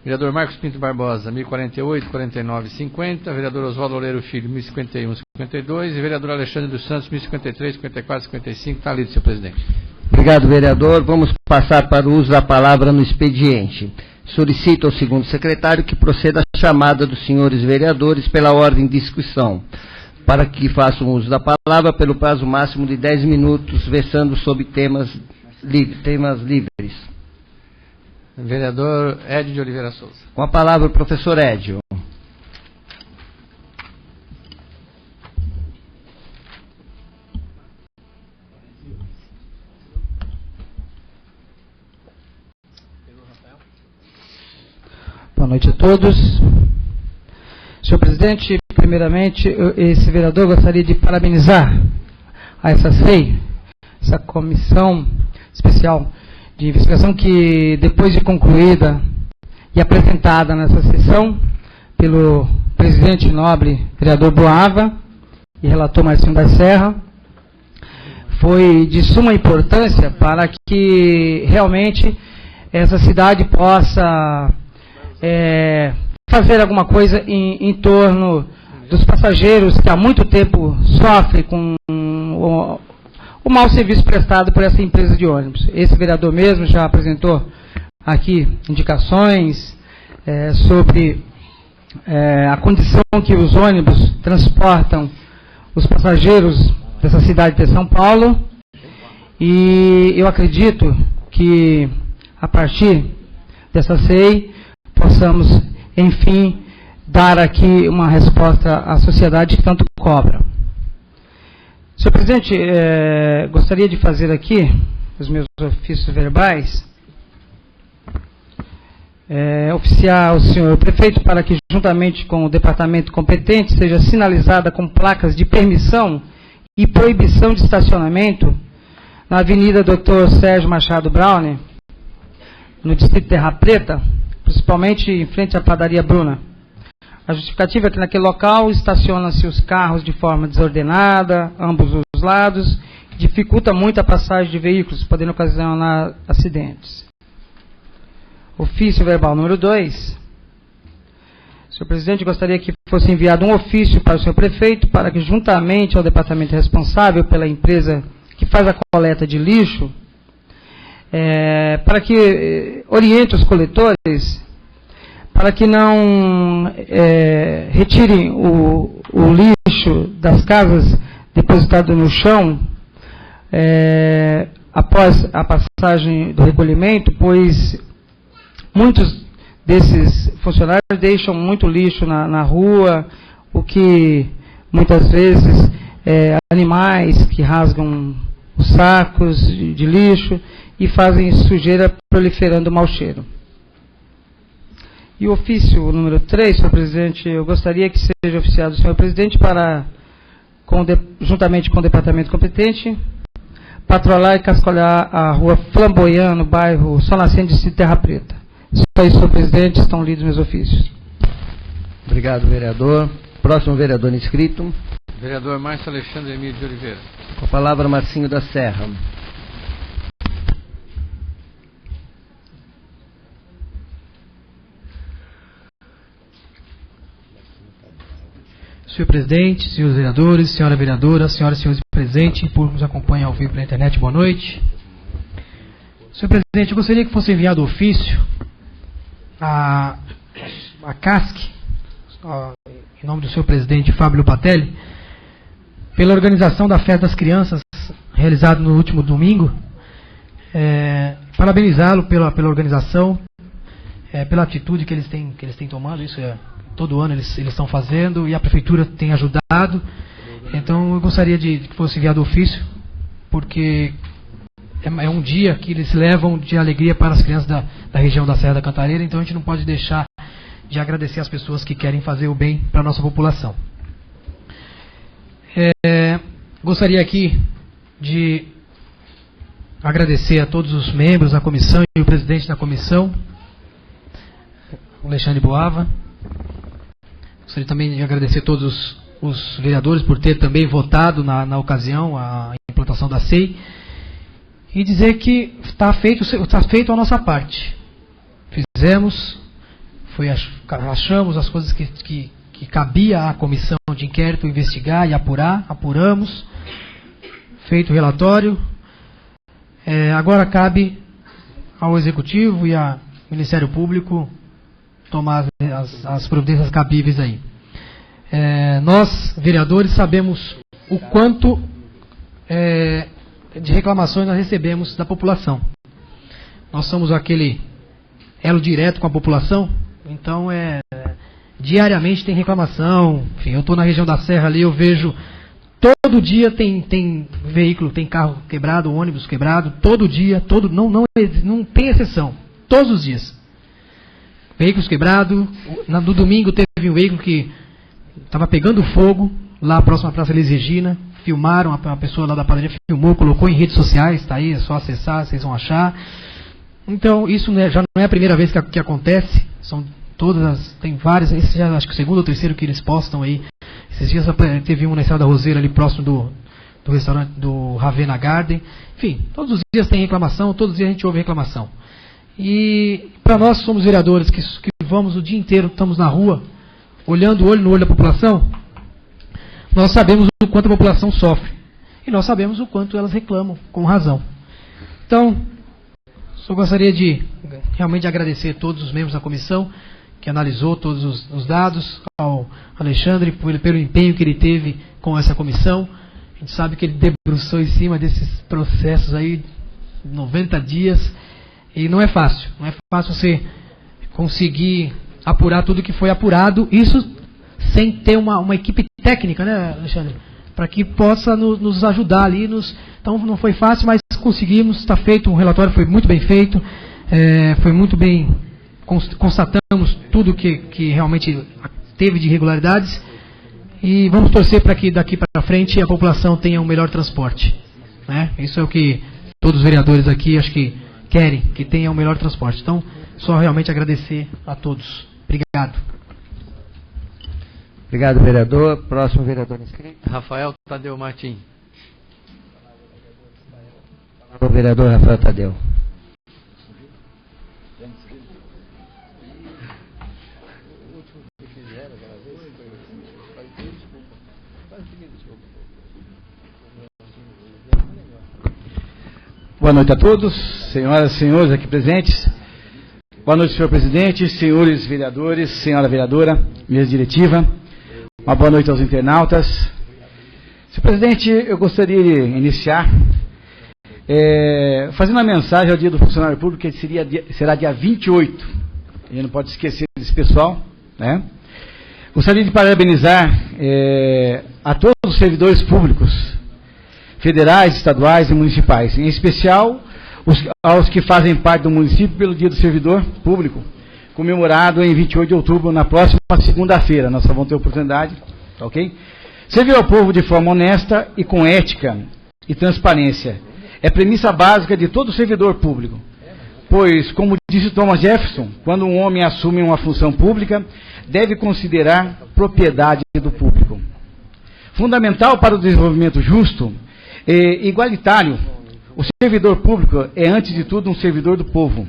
Vereador Marcos Pinto Barbosa, 1048, 49, 50. Vereador Oswaldo Loureiro Filho, 1051, 52. E vereador Alexandre dos Santos, 1053, 54, 55. Está lido, senhor presidente. Obrigado, vereador. Vamos passar para o uso da palavra no expediente. Solicito ao segundo secretário que proceda à chamada dos senhores vereadores pela ordem de discussão, para que façam uso da palavra pelo prazo máximo de 10 minutos, versando sobre temas livres. Vereador Edio de Oliveira Souza. Com a palavra o professor Edio. Boa noite a todos. Senhor presidente, primeiramente, esse vereador gostaria de parabenizar a essa SEI, essa comissão especial de investigação que, depois de concluída e apresentada nessa sessão pelo presidente nobre, vereador Boava, e relator Marcinho da Serra, foi de suma importância para que realmente essa cidade possa fazer alguma coisa em torno dos passageiros que há muito tempo sofrem com o mau serviço prestado por essa empresa de ônibus. Esse vereador mesmo já apresentou aqui indicações sobre a condição que os ônibus transportam os passageiros dessa cidade de São Paulo, e eu acredito que a partir dessa SEI possamos, enfim, dar aqui uma resposta à sociedade que tanto cobra. Senhor presidente, gostaria de fazer aqui os meus ofícios verbais, oficiar ao senhor prefeito para que, juntamente com o departamento competente, seja sinalizada com placas de permissão e proibição de estacionamento na Avenida Dr. Sérgio Machado Browne, no distrito Terra Preta, principalmente em frente à padaria Bruna, A justificativa é que naquele local estacionam-se os carros de forma desordenada, ambos os lados, dificulta muito a passagem de veículos, podendo ocasionar acidentes. Ofício verbal número 2. Senhor presidente, gostaria que fosse enviado um ofício para o senhor prefeito para que, juntamente ao departamento responsável pela empresa que faz a coleta de lixo, para que oriente os coletores para que não retirem o lixo das casas depositado no chão após a passagem do recolhimento, pois muitos desses funcionários deixam muito lixo na rua, o que muitas vezes animais que rasgam os sacos de lixo e fazem sujeira, proliferando o mau cheiro. E o ofício número 3, senhor presidente, eu gostaria que seja oficiado o senhor presidente para, juntamente com o departamento competente, patrulhar e cascolhar a rua Flamboyant, no bairro Sol Nascente, de Terra Preta. Só isso, senhor presidente, estão lidos meus ofícios. Obrigado, vereador. Próximo vereador inscrito. Vereador Márcio Alexandre Emílio de Oliveira. Com a palavra, Marcinho da Serra. Senhor presidente, senhores vereadores, senhora vereadora, senhoras e senhores presentes, por nos acompanhar ao vivo pela internet, boa noite. Senhor presidente, eu gostaria que fosse enviado ofício a CASC, em nome do senhor presidente Fábio Lupatelli, pela organização da Festa das Crianças, realizada no último domingo, parabenizá-lo pela organização, pela atitude que eles têm tomado, isso todo ano eles estão fazendo, e a prefeitura tem ajudado. Então eu gostaria de que fosse enviado ofício, porque é um dia que eles levam de alegria para as crianças da região da Serra da Cantareira, então a gente não pode deixar de agradecer as pessoas que querem fazer o bem para a nossa população. Gostaria aqui de agradecer a todos os membros da comissão e o presidente da comissão, o Alexandre Boava. Gostaria também de agradecer a todos os vereadores por ter também votado na ocasião a implantação da SEI, e dizer que está feito a nossa parte. Fizemos, achamos as coisas que cabia à comissão de inquérito investigar e apurar, apuramos, feito o relatório. Agora cabe ao Executivo e ao Ministério Público tomar as providências cabíveis aí. Nós, vereadores, sabemos o quanto de reclamações nós recebemos da população. Nós somos aquele elo direto com a população, então diariamente tem reclamação. Enfim, eu estou na região da Serra ali, eu vejo todo dia tem veículo, tem carro quebrado, ônibus quebrado, todo dia, não tem exceção, todos os dias. Veículos quebrados. No domingo teve um veículo que estava pegando fogo lá próximo à Praça Elis Regina. Filmaram, a pessoa lá da padaria filmou, colocou em redes sociais, está aí, é só acessar, vocês vão achar. Então, isso já não é a primeira vez que acontece, são todas, tem várias, esse já acho que o segundo ou terceiro que eles postam aí. Esses dias teve um na Estrada da Roseira ali próximo do restaurante do Ravenna Garden. Enfim, todos os dias tem reclamação, todos os dias a gente ouve reclamação. E para nós somos vereadores que vamos o dia inteiro, estamos na rua, olhando olho no olho da população, nós sabemos o quanto a população sofre. E nós sabemos o quanto elas reclamam, com razão. Então, só gostaria de realmente agradecer a todos os membros da comissão, que analisou todos os dados, ao Alexandre pelo empenho que ele teve com essa comissão. A gente sabe que ele debruçou em cima desses processos aí, 90 dias, e não é fácil você conseguir apurar tudo que foi apurado, isso sem ter uma equipe técnica, né, Alexandre? Para que possa nos ajudar ali. Então não foi fácil, mas conseguimos, está feito, um relatório foi muito bem feito, foi muito bem, constatamos tudo que realmente teve de irregularidades, e vamos torcer para que daqui para frente a população tenha um melhor transporte, né? Isso é o que todos os vereadores aqui acho que querem, que tenha um melhor transporte. Então, só realmente agradecer a todos. Obrigado. Obrigado, vereador. Próximo vereador inscrito. Rafael Tadeu Martim. O vereador Rafael Tadeu. Boa noite a todos, senhoras e senhores aqui presentes. Boa noite, senhor presidente, senhores vereadores, senhora vereadora, mesa diretiva. Uma boa noite aos internautas. Senhor presidente, eu gostaria de iniciar fazendo uma mensagem ao Dia do Funcionário Público, que será dia 28. A gente não pode esquecer desse pessoal, né? Gostaria de parabenizar a todos os servidores públicos, federais, estaduais e municipais, em especial aos que fazem parte do município pelo Dia do Servidor Público, comemorado em 28 de outubro, na próxima segunda-feira. Nós só vamos ter oportunidade, tá ok? Servir ao povo de forma honesta e com ética e transparência é premissa básica de todo servidor público, pois, como disse Thomas Jefferson, quando um homem assume uma função pública, deve considerar propriedade do público. Fundamental para o desenvolvimento justo e igualitário, o servidor público é, antes de tudo, um servidor do povo.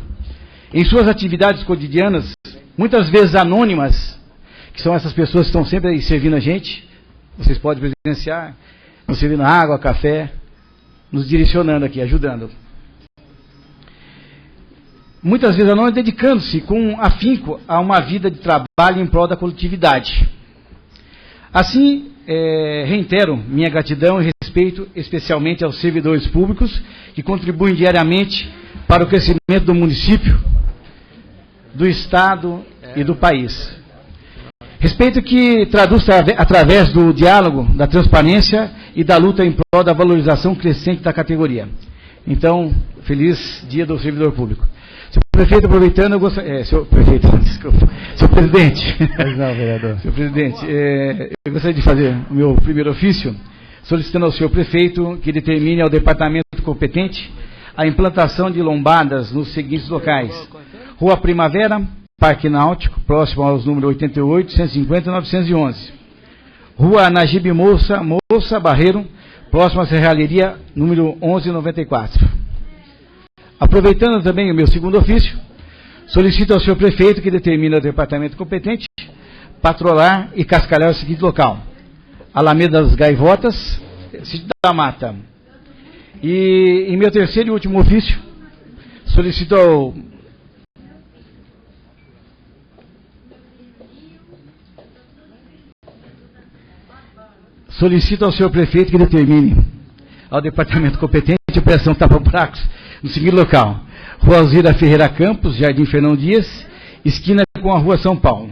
Em suas atividades cotidianas, muitas vezes anônimas, que são essas pessoas que estão sempre aí servindo a gente, vocês podem presenciar, nos servindo água, café, nos direcionando aqui, ajudando. Muitas vezes anônimas, dedicando-se com afinco a uma vida de trabalho em prol da coletividade. Assim, reitero minha gratidão e respeito especialmente aos servidores públicos que contribuem diariamente para o crescimento do município, do Estado e do país. Respeito que traduz através do diálogo, da transparência e da luta em prol da valorização crescente da categoria. Então, feliz Dia do Servidor Público. Senhor prefeito, aproveitando, eu gostaria... senhor prefeito, desculpa. Senhor presidente. Pois não, vereador. Senhor presidente, eu gostaria de fazer o meu primeiro ofício, solicitando ao senhor prefeito que determine ao departamento competente a implantação de lombadas nos seguintes locais: Rua Primavera, Parque Náutico, próximo aos números 88, 150 e 911. Rua Najib Moça Barreiro, próximo à Serralheria, número 1194. Aproveitando também o meu segundo ofício, solicito ao senhor prefeito que determine ao departamento competente patrulhar e cascalhar o seguinte local: Alameda das Gaivotas, Sítio da Mata. E em meu terceiro e último ofício, solicito ao senhor prefeito que determine ao departamento competente a operação tapa-buracos no seguinte local: Rua Alzira Ferreira Campos, Jardim Fernão Dias, esquina com a Rua São Paulo.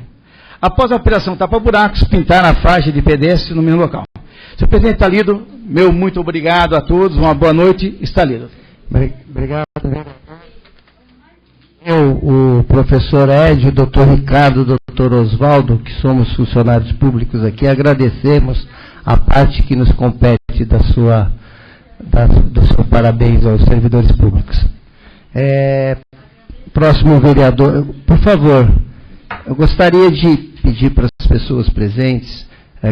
Após a operação tapa-buracos, pintar a faixa de pedestre no mesmo local. Senhor presidente, está lido. Meu muito obrigado a todos, uma boa noite, está lido. Obrigado. O professor Ed, o doutor Ricardo, o doutor Oswaldo, que somos funcionários públicos aqui, agradecemos a parte que nos compete do seu parabéns aos servidores públicos. Próximo vereador, por favor, eu gostaria de pedir para as pessoas presentes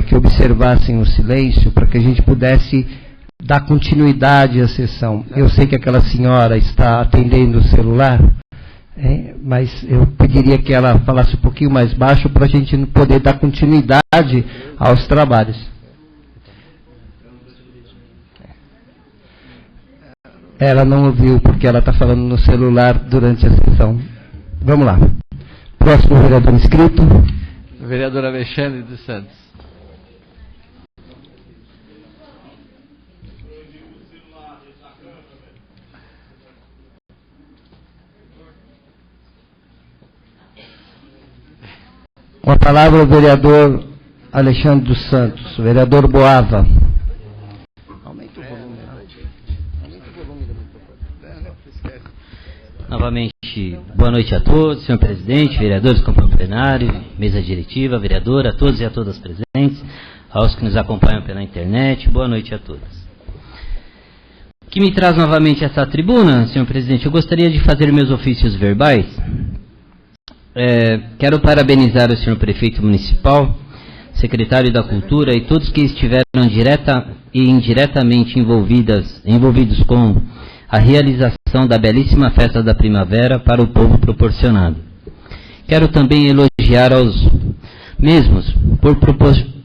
que observassem o silêncio para que a gente pudesse dar continuidade à sessão. Eu sei que aquela senhora está atendendo o celular, mas eu pediria que ela falasse um pouquinho mais baixo para a gente poder dar continuidade aos trabalhos. Ela não ouviu porque ela está falando no celular durante a sessão. Vamos lá. Próximo vereador inscrito. Vereador Alexandre dos Santos. Com a palavra o vereador Alexandre dos Santos. Vereador Boava. Aumenta o volume. Novamente, boa noite a todos, senhor presidente, vereadores, companheiro plenário, mesa diretiva, vereadora, a todos e a todas presentes, aos que nos acompanham pela internet, boa noite a todos. O que me traz novamente a essa tribuna, senhor presidente, eu gostaria de fazer meus ofícios verbais. Quero parabenizar o senhor prefeito municipal, secretário da Cultura e todos que estiveram direta e indiretamente envolvidos com a realização da belíssima festa da primavera para o povo proporcionado. Quero também elogiar aos mesmos por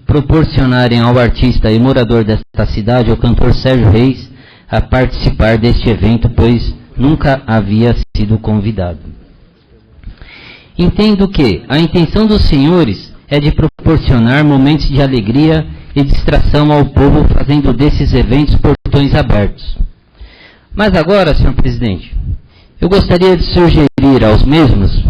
proporcionarem ao artista e morador desta cidade, o cantor Sérgio Reis, a participar deste evento, pois nunca havia sido convidado. Entendo que a intenção dos senhores é de proporcionar momentos de alegria e distração ao povo, fazendo desses eventos portões abertos. Mas agora, senhor presidente, eu gostaria de sugerir aos mesmos,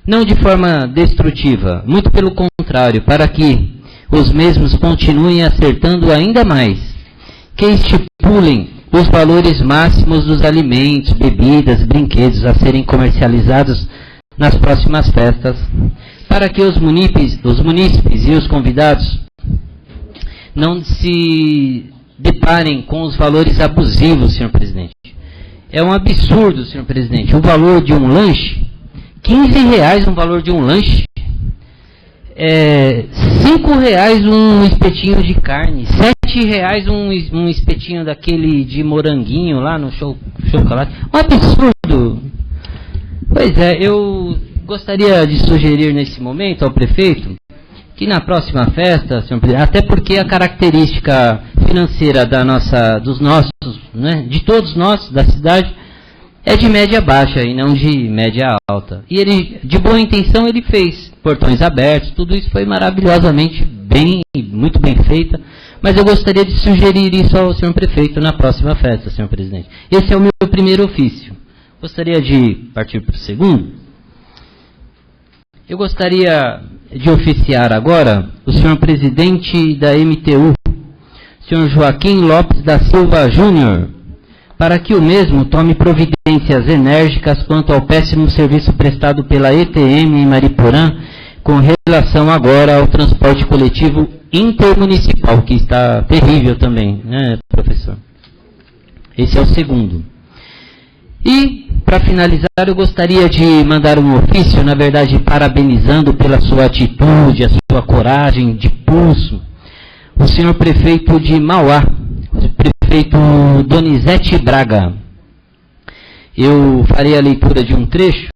não de forma destrutiva, muito pelo contrário, para que os mesmos continuem acertando ainda mais, que estipulem os valores máximos dos alimentos, bebidas, brinquedos a serem comercializados nas próximas festas, para que os munícipes e os convidados não se deparem com os valores abusivos, senhor presidente. É um absurdo, senhor presidente, o valor de um lanche, R$15 um valor de um lanche, R$5 um espetinho de carne, R$7 um espetinho daquele de moranguinho lá no chocolate. Um absurdo. Pois é, eu gostaria de sugerir nesse momento ao prefeito que na próxima festa, senhor presidente, até porque a característica financeira de todos nós da cidade é de média baixa e não de média alta. E ele, de boa intenção, ele fez portões abertos, tudo isso foi maravilhosamente muito bem feita, mas eu gostaria de sugerir isso ao senhor prefeito na próxima festa, senhor presidente. Esse é o meu primeiro ofício. Gostaria de partir para o segundo. Eu gostaria de oficiar agora o senhor presidente da MTU, senhor Joaquim Lopes da Silva Júnior, para que o mesmo tome providências enérgicas quanto ao péssimo serviço prestado pela ETM em Mariporã, com relação agora ao transporte coletivo intermunicipal, que está terrível também, né, professor? Esse é o segundo. E, para finalizar, eu gostaria de mandar um ofício, na verdade, parabenizando pela sua atitude, a sua coragem de pulso, o senhor prefeito de Mauá, o prefeito Donizete Braga. Eu farei a leitura de um trecho,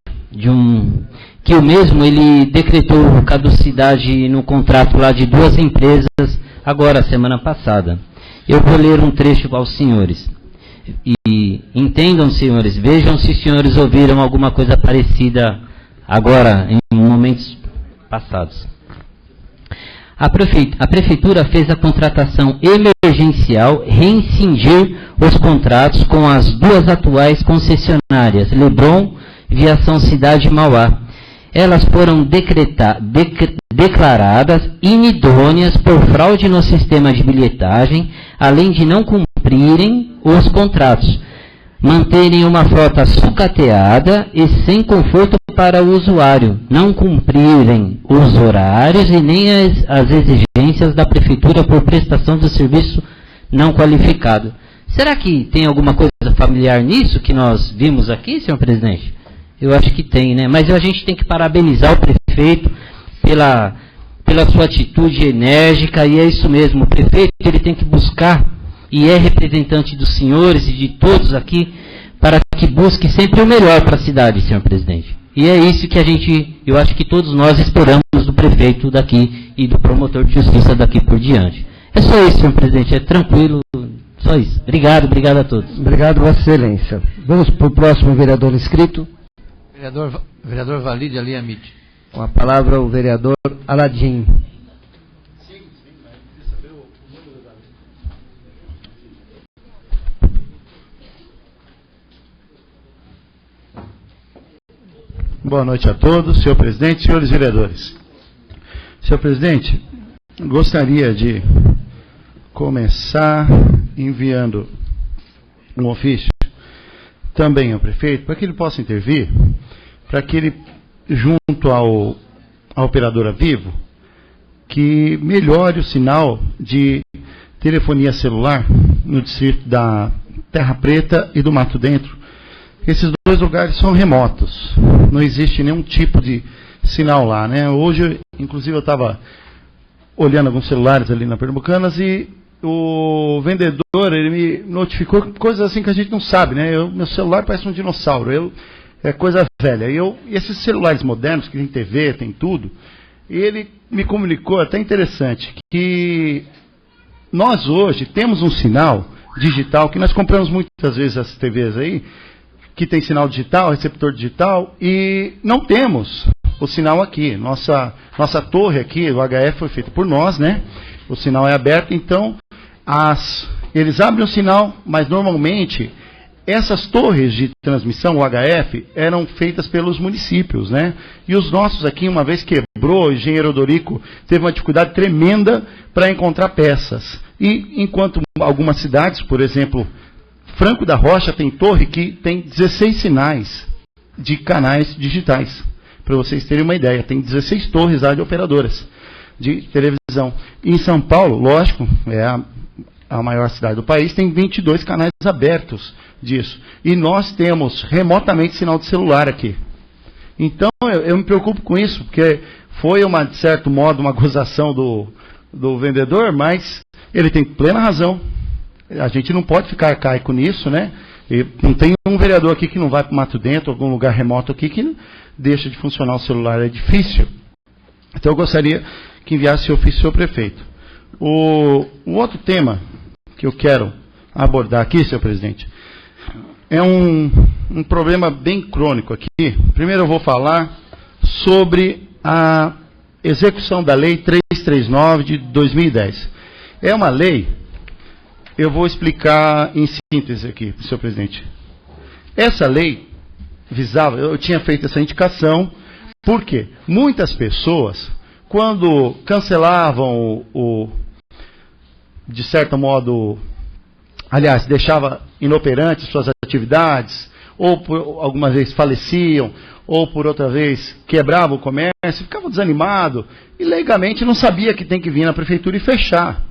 que o mesmo ele decretou caducidade no contrato lá de 2 empresas, agora, semana passada. Eu vou ler um trecho aos senhores. E entendam, senhores, vejam se os senhores ouviram alguma coisa parecida agora, em momentos passados. A prefeitura fez a contratação emergencial reincindir os contratos com as 2 atuais concessionárias, Lebron e Viação Cidade Mauá. Elas foram declaradas inidôneas por fraude no sistema de bilhetagem, além de não cumprirem os contratos, manterem uma frota sucateada e sem conforto para o usuário, não cumprirem os horários e nem as exigências da prefeitura por prestação de serviço não qualificado. Será que tem alguma coisa familiar nisso que nós vimos aqui, senhor presidente? Eu acho que tem, né? Mas a gente tem que parabenizar o prefeito pela sua atitude enérgica, e é isso mesmo, o prefeito ele tem que buscar, e é representante dos senhores e de todos aqui, para que busque sempre o melhor para a cidade, senhor presidente. E é isso que eu acho que todos nós esperamos do prefeito daqui e do promotor de justiça daqui por diante. É só isso, senhor presidente, é tranquilo, só isso. Obrigado a todos. Obrigado, Vossa Excelência. Vamos para o próximo vereador inscrito. Vereador Valide Ali Hamid. Com a palavra o vereador Aladim. Boa noite a todos, senhor presidente, senhores vereadores. Senhor presidente, gostaria de começar enviando um ofício também ao prefeito, para que ele possa intervir, para que ele, junto à operadora Vivo, que melhore o sinal de telefonia celular no distrito da Terra Preta e do Mato Dentro. Esses 2 lugares são remotos, não existe nenhum tipo de sinal lá, né? Hoje, inclusive, eu estava olhando alguns celulares ali na Pernambucanas e o vendedor, ele me notificou coisas assim que a gente não sabe, né? Meu celular parece um dinossauro, é coisa velha. E esses celulares modernos, que tem TV, tem tudo, ele me comunicou, até interessante, que nós hoje temos um sinal digital, que nós compramos muitas vezes as TVs aí, que tem sinal digital, receptor digital, e não temos o sinal aqui. Nossa torre aqui, o HF foi feito por nós, né? O sinal é aberto, então eles abrem o sinal, mas normalmente essas torres de transmissão, o HF, eram feitas pelos municípios, né? E os nossos aqui, uma vez quebrou, o engenheiro Odorico teve uma dificuldade tremenda para encontrar peças. E enquanto algumas cidades, por exemplo, Franco da Rocha tem torre que tem 16 sinais de canais digitais. Para vocês terem uma ideia, tem 16 torres lá de operadoras de televisão. E em São Paulo, lógico, é a maior cidade do país, tem 22 canais abertos disso. E nós temos remotamente sinal de celular aqui. Então eu me preocupo com isso, porque foi, de certo modo, uma gozação do vendedor, mas ele tem plena razão. A gente não pode ficar arcaico nisso, né? E não tem um vereador aqui que não vai para o mato dentro, algum lugar remoto aqui, que deixa de funcionar o celular. É difícil. Então eu gostaria que enviasse ofício ao prefeito. O outro tema que eu quero abordar aqui, senhor presidente, é um problema bem crônico aqui. Primeiro eu vou falar sobre a execução da Lei 339 de 2010. É uma lei, eu vou explicar em síntese aqui, senhor presidente. Essa lei visava, eu tinha feito essa indicação, porque muitas pessoas, quando cancelavam de certo modo, aliás, deixava inoperantes suas atividades, ou por alguma vez faleciam, ou por outra vez quebravam o comércio, ficavam desanimados, e legalmente não sabia que tem que vir na prefeitura e fechar.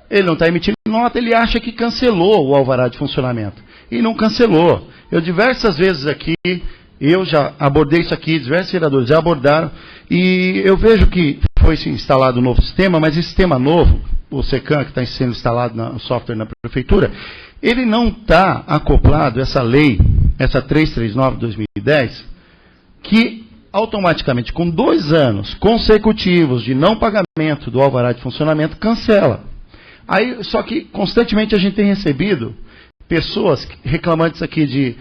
Ele não está emitindo nota, ele acha que cancelou o alvará de funcionamento. E não cancelou. Eu diversas vezes aqui, eu já abordei isso aqui, diversos vereadores já abordaram, e eu vejo que foi instalado um novo sistema, mas esse sistema novo, o SECAM, que está sendo instalado no software na prefeitura, ele não está acoplado, essa lei, essa 339 de 2010, que automaticamente, com 2 anos consecutivos de não pagamento do alvará de funcionamento, cancela. Aí, só que constantemente a gente tem recebido pessoas reclamantes aqui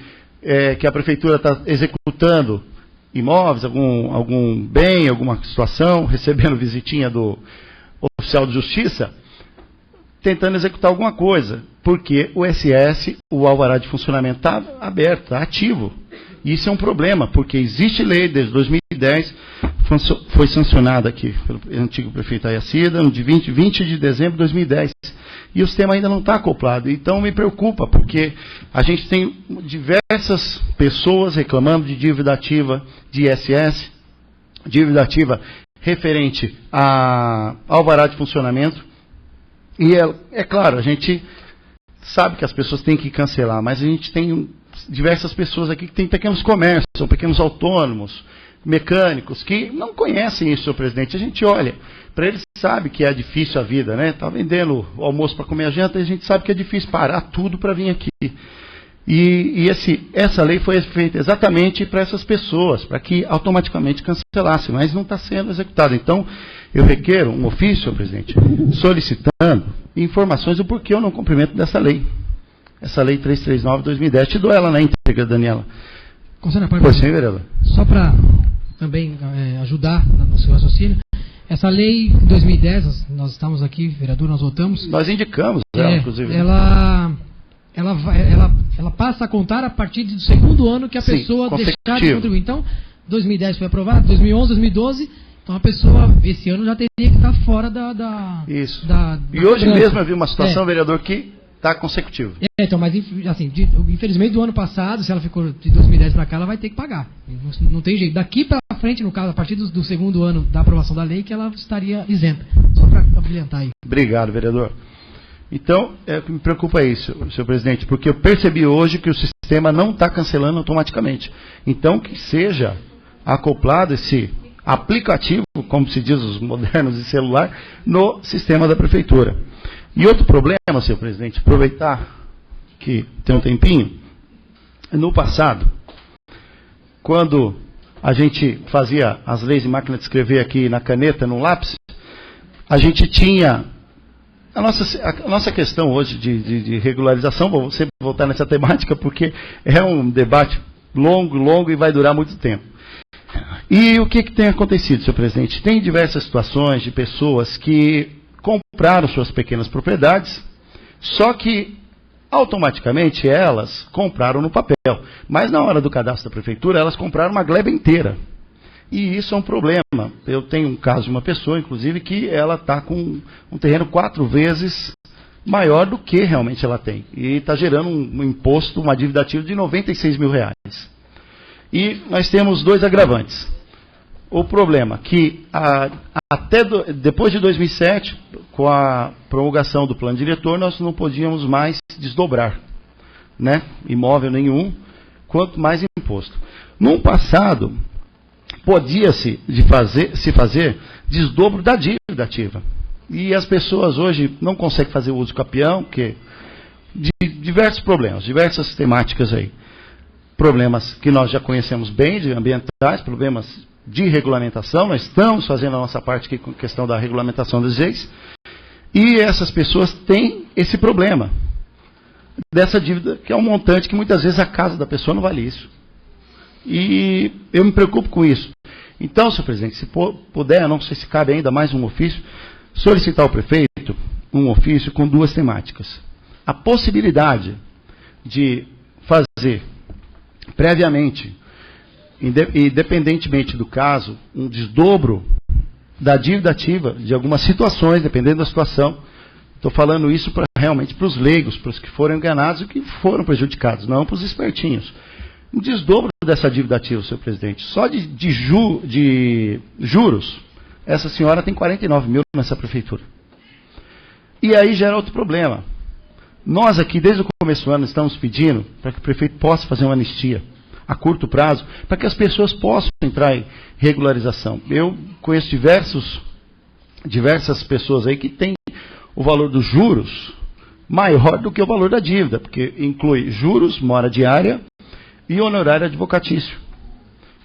que a prefeitura está executando imóveis, algum bem, alguma situação, recebendo visitinha do oficial de justiça, tentando executar alguma coisa, porque o SS, o alvará de funcionamento, está aberto, está ativo. E isso é um problema, porque existe lei desde 2010, foi sancionada aqui pelo antigo prefeito Ayacida, no dia 20 de dezembro de 2010. E o sistema ainda não está acoplado. Então me preocupa, porque a gente tem diversas pessoas reclamando de dívida ativa de ISS, dívida ativa referente ao alvará de funcionamento. E é claro, a gente sabe que as pessoas têm que cancelar, mas a gente tem diversas pessoas aqui que têm pequenos comércios, são pequenos autônomos, mecânicos, que não conhecem isso, senhor presidente. A gente olha, para eles sabe que é difícil a vida, né? Está vendendo o almoço para comer a janta, e a gente sabe que é difícil parar tudo para vir aqui. E essa lei foi feita exatamente para essas pessoas, para que automaticamente cancelasse, mas não está sendo executada. Então, eu requero um ofício, senhor presidente, solicitando informações do porquê eu não cumprimento dessa lei. Essa lei 339 de 2010. Te dou ela na íntegra, Daniela. Pois sim, vereador. Só para também ajudar no seu raciocínio, essa lei 2010, nós estamos aqui, vereador, nós votamos. Nós indicamos ela, inclusive. Ela passa a contar a partir do segundo ano que a pessoa deixar de contribuir. Então, 2010 foi aprovado, 2011, 2012... Então a pessoa, esse ano, já teria que estar fora Isso. Da e hoje mesmo eu vi uma situação, vereador, que está consecutivo. Então, mas assim, infelizmente do ano passado, se ela ficou de 2010 para cá, ela vai ter que pagar. Não tem jeito. Daqui para frente, no caso, a partir do segundo ano da aprovação da lei, que ela estaria isenta. Só para abrilhantar aí. Obrigado, vereador. Então, o que me preocupa é isso, senhor presidente, porque eu percebi hoje que o sistema não está cancelando automaticamente. Então, que seja acoplado esse aplicativo, como se diz os modernos de celular, no sistema da prefeitura. E outro problema, senhor presidente, aproveitar que tem um tempinho, no passado, quando a gente fazia as leis de máquina de escrever aqui na caneta, no lápis, a gente tinha a nossa questão hoje de regularização. Vou sempre voltar nessa temática porque é um debate longo e vai durar muito tempo. E o que tem acontecido, senhor presidente? Tem diversas situações de pessoas que compraram suas pequenas propriedades, só que automaticamente elas compraram no papel. Mas na hora do cadastro da prefeitura, elas compraram uma gleba inteira. E isso é um problema. Eu tenho um caso de uma pessoa, inclusive, que ela está com um terreno 4 vezes maior do que realmente ela tem. E está gerando um imposto, uma dívida ativa de R$96 mil. E nós temos 2 agravantes. O problema que depois de 2007, com a promulgação do plano diretor, nós não podíamos mais desdobrar, né, imóvel nenhum, quanto mais imposto. No passado, podia-se se fazer desdobro da dívida ativa. E as pessoas hoje não conseguem fazer o uso capião, porque de diversos problemas, diversas temáticas aí. Problemas que nós já conhecemos bem, de ambientais, problemas de regulamentação. Nós estamos fazendo a nossa parte aqui com a questão da regulamentação das leis. E essas pessoas têm esse problema dessa dívida, que é um montante que muitas vezes a casa da pessoa não vale isso. E eu me preocupo com isso. Então, senhor presidente, se puder, não sei se cabe ainda mais um ofício, solicitar ao prefeito um ofício com 2 temáticas. A possibilidade de fazer previamente, independentemente do caso, um desdobro da dívida ativa de algumas situações, dependendo da situação. Estou falando isso realmente para os leigos, para os que foram enganados e que foram prejudicados, não para os espertinhos. Um desdobro dessa dívida ativa, senhor presidente. Só de juros, essa senhora tem 49 mil nessa prefeitura. E aí gera outro problema. Nós aqui, desde o começo do ano, estamos pedindo para que o prefeito possa fazer uma anistia a curto prazo, para que as pessoas possam entrar em regularização. Eu conheço diversas pessoas aí que têm o valor dos juros maior do que o valor da dívida, porque inclui juros, mora diária e honorário advocatício.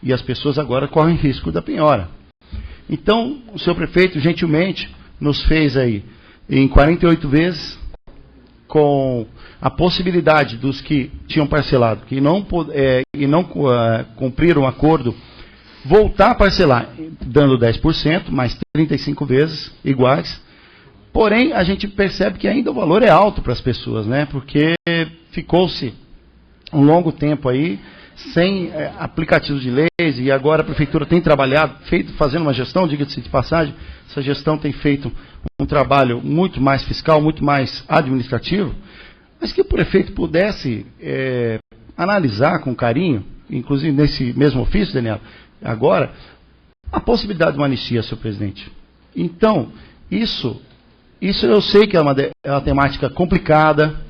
E as pessoas agora correm risco da penhora. Então, o senhor prefeito, gentilmente, nos fez aí em 48 vezes, com a possibilidade dos que tinham parcelado, que não cumpriram o acordo, voltar a parcelar, dando 10%, mais 35 vezes iguais. Porém, a gente percebe que ainda o valor é alto para as pessoas, né? Porque ficou-se um longo tempo aí sem aplicativos de leis, e agora a prefeitura tem trabalhado, fazendo uma gestão, diga-se de passagem, essa gestão tem feito um trabalho muito mais fiscal, muito mais administrativo, mas que o prefeito pudesse analisar com carinho, inclusive nesse mesmo ofício, Daniel, agora, a possibilidade de uma anistia, senhor presidente. Então, isso eu sei que é uma temática complicada,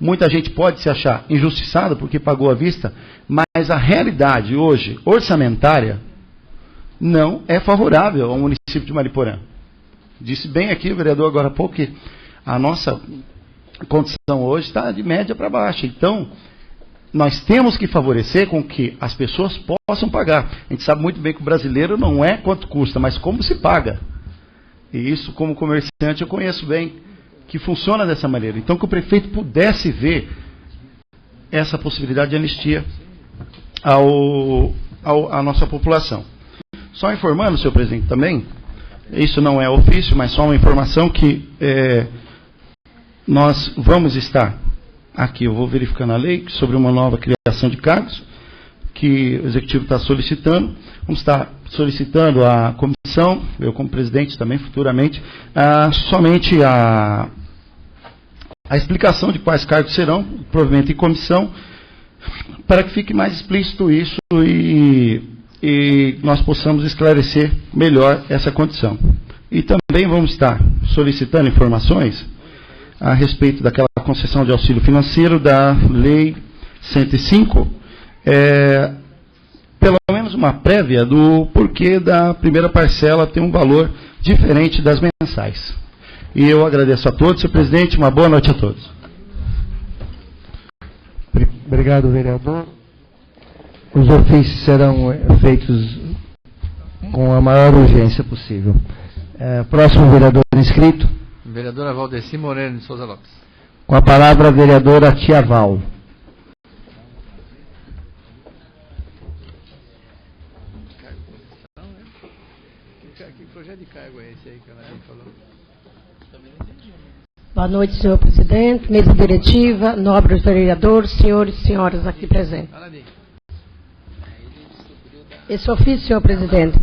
muita gente pode se achar injustiçada porque pagou à vista, mas a realidade hoje, orçamentária, não é favorável ao município de Mariporã. Disse bem aqui o vereador agora há pouco que a nossa condição hoje está de média para baixa. Então, nós temos que favorecer com que as pessoas possam pagar. A gente sabe muito bem que o brasileiro não é quanto custa, mas como se paga. E isso, como comerciante, eu conheço bem, que funciona dessa maneira. Então, que o prefeito pudesse ver essa possibilidade de anistia à nossa população. Só informando, senhor presidente, também, isso não é ofício, mas só uma informação que nós vamos estar aqui, eu vou verificando a lei sobre uma nova criação de cargos que o Executivo está solicitando. Vamos estar solicitando à comissão, eu como presidente também futuramente, somente a explicação de quais cargos serão, provavelmente em comissão, para que fique mais explícito isso e nós possamos esclarecer melhor essa condição. E também vamos estar solicitando informações a respeito daquela concessão de auxílio financeiro da Lei 105, pelo menos faz uma prévia do porquê da primeira parcela ter um valor diferente das mensais. E eu agradeço a todos, senhor presidente, uma boa noite a todos. Obrigado, vereador. Os ofícios serão feitos com a maior urgência possível. Próximo vereador inscrito. Vereadora Valdeci Moreno de Souza Lopes. Com a palavra a vereadora Tia Val. Que projeto de cargo é esse aí que a Nadine falou? Boa noite, senhor presidente, mesa diretiva, nobres vereadores, senhores e senhoras aqui presentes. Esse ofício, senhor presidente,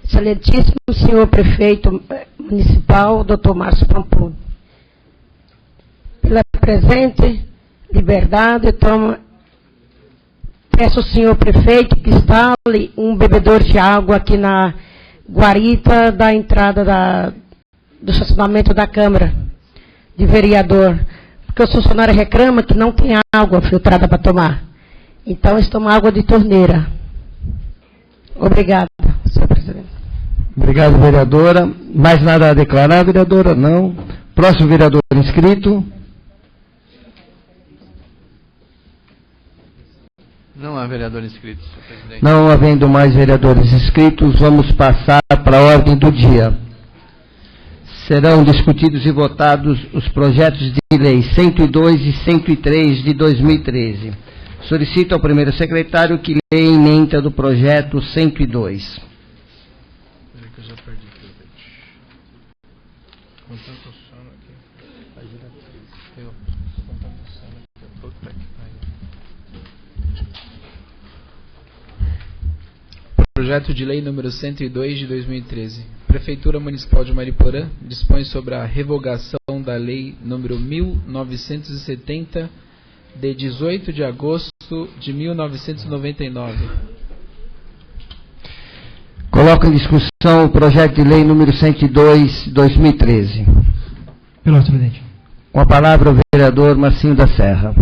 excelentíssimo senhor prefeito municipal, Dr. Márcio Pamponi, pela presente liberdade, peço ao senhor prefeito que instale um bebedor de água aqui na guarita da entrada do estacionamento da Câmara de vereador, porque os funcionários reclamam que não tem água filtrada para tomar. Então, eles tomam água de torneira. Obrigada, senhor presidente. Obrigado, vereadora. Mais nada a declarar, vereadora? Não. Próximo vereador inscrito. Não há vereador inscrito, senhor presidente. Não havendo mais vereadores inscritos, vamos passar para a ordem do dia. Serão discutidos e votados os projetos de lei 102 e 103 de 2013. Solicito ao primeiro secretário que leia a ementa do projeto 102. Peraí que eu já perdi tudo. Com tanto sono aqui. Eu, com tanto sono aqui. Puta que pariu. Projeto de lei número 102 de 2013. Prefeitura Municipal de Mariporã dispõe sobre a revogação da lei número 1970 de 18 de agosto de 1999. Coloco em discussão o projeto de lei número 102 de 2013. Pelo senhor presidente. Com a palavra o vereador Marcinho da Serra.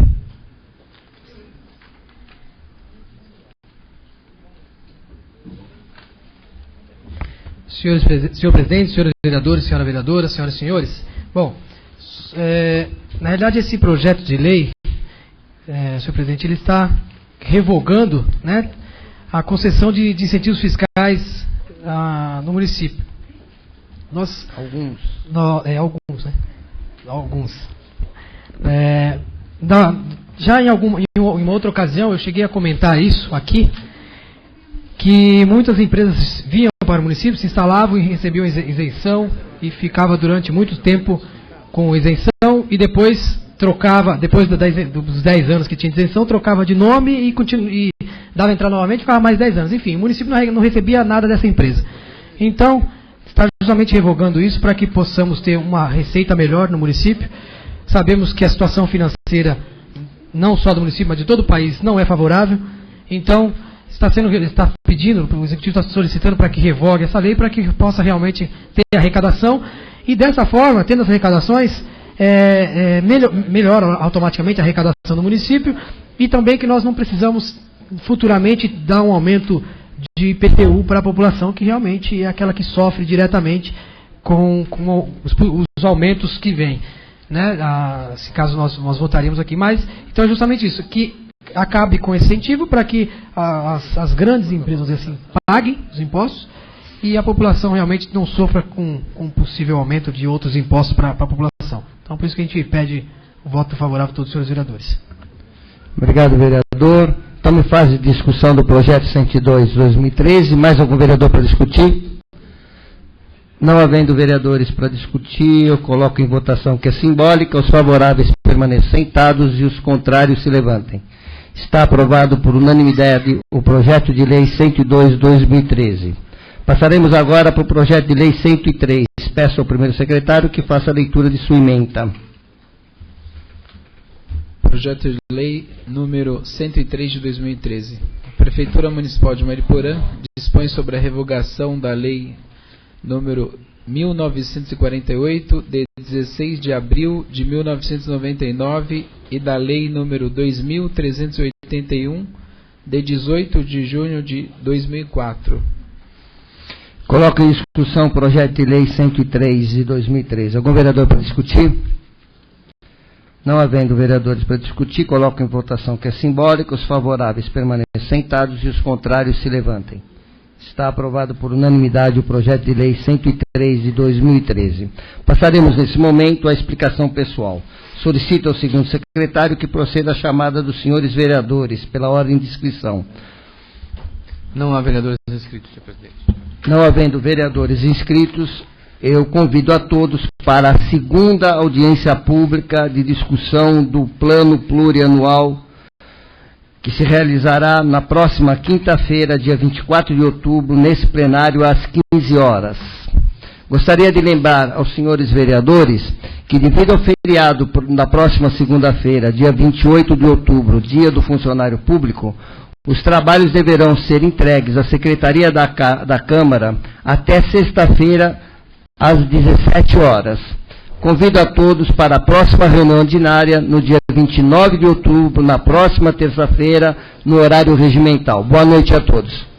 Senhor presidente, senhores vereadores, senhora vereadora, senhoras e senhores. Bom, na realidade esse projeto de lei, senhor presidente, ele está revogando, né, a concessão de incentivos fiscais no município. Alguns. Já em uma outra ocasião eu cheguei a comentar isso aqui, que muitas empresas vinham para o município, se instalavam e recebiam isenção e ficava durante muito tempo com isenção e depois trocava, depois dos 10 anos que tinha isenção, trocava de nome e dava entrada novamente, ficava mais 10 anos. Enfim, o município não recebia nada dessa empresa. Então, está justamente revogando isso para que possamos ter uma receita melhor no município. Sabemos que a situação financeira, não só do município, mas de todo o país, não é favorável. Então, está pedindo, o Executivo está solicitando para que revogue essa lei, para que possa realmente ter arrecadação, e dessa forma, tendo as arrecadações, melhora automaticamente a arrecadação do município, e também que nós não precisamos futuramente dar um aumento de IPTU para a população, que realmente é aquela que sofre diretamente com os aumentos que vêm. Né? Se caso nós votaríamos aqui, mas então é justamente isso, que acabe com esse incentivo para que as grandes empresas assim paguem os impostos e a população realmente não sofra com possível aumento de outros impostos para a população. Então, por isso que a gente pede o voto favorável a todos os senhores vereadores. Obrigado, vereador. Estamos em fase de discussão do projeto 102 de 2013. Mais algum vereador para discutir? Não havendo vereadores para discutir, eu coloco em votação que é simbólica. Os favoráveis permaneçam sentados e os contrários se levantem. Está aprovado por unanimidade o projeto de lei 102 de 2013. Passaremos agora para o projeto de lei 103. Peço ao primeiro secretário que faça a leitura de sua ementa. Projeto de lei número 103 de 2013. A Prefeitura Municipal de Mariporã dispõe sobre a revogação da lei número 1948, de 16 de abril de 1999, e da lei número 2381, de 18 de junho de 2004. Coloco em discussão o projeto de lei 103 de 2013. Algum vereador para discutir? Não havendo vereadores para discutir, coloco em votação que é simbólica. Os favoráveis permaneçam sentados e os contrários se levantem. Está aprovado por unanimidade o projeto de lei 103 de 2013. Passaremos nesse momento à explicação pessoal. Solicito ao segundo secretário que proceda à chamada dos senhores vereadores pela ordem de inscrição. Não há vereadores inscritos, senhor presidente. Não havendo vereadores inscritos, eu convido a todos para a segunda audiência pública de discussão do Plano Plurianual, que se realizará na próxima quinta-feira, dia 24 de outubro, nesse plenário, às 15 horas. Gostaria de lembrar aos senhores vereadores que, devido ao feriado na próxima segunda-feira, dia 28 de outubro, dia do funcionário público, os trabalhos deverão ser entregues à Secretaria da Câmara até sexta-feira, às 17 horas. Convido a todos para a próxima reunião ordinária, no dia 29 de outubro, na próxima terça-feira, no horário regimental. Boa noite a todos.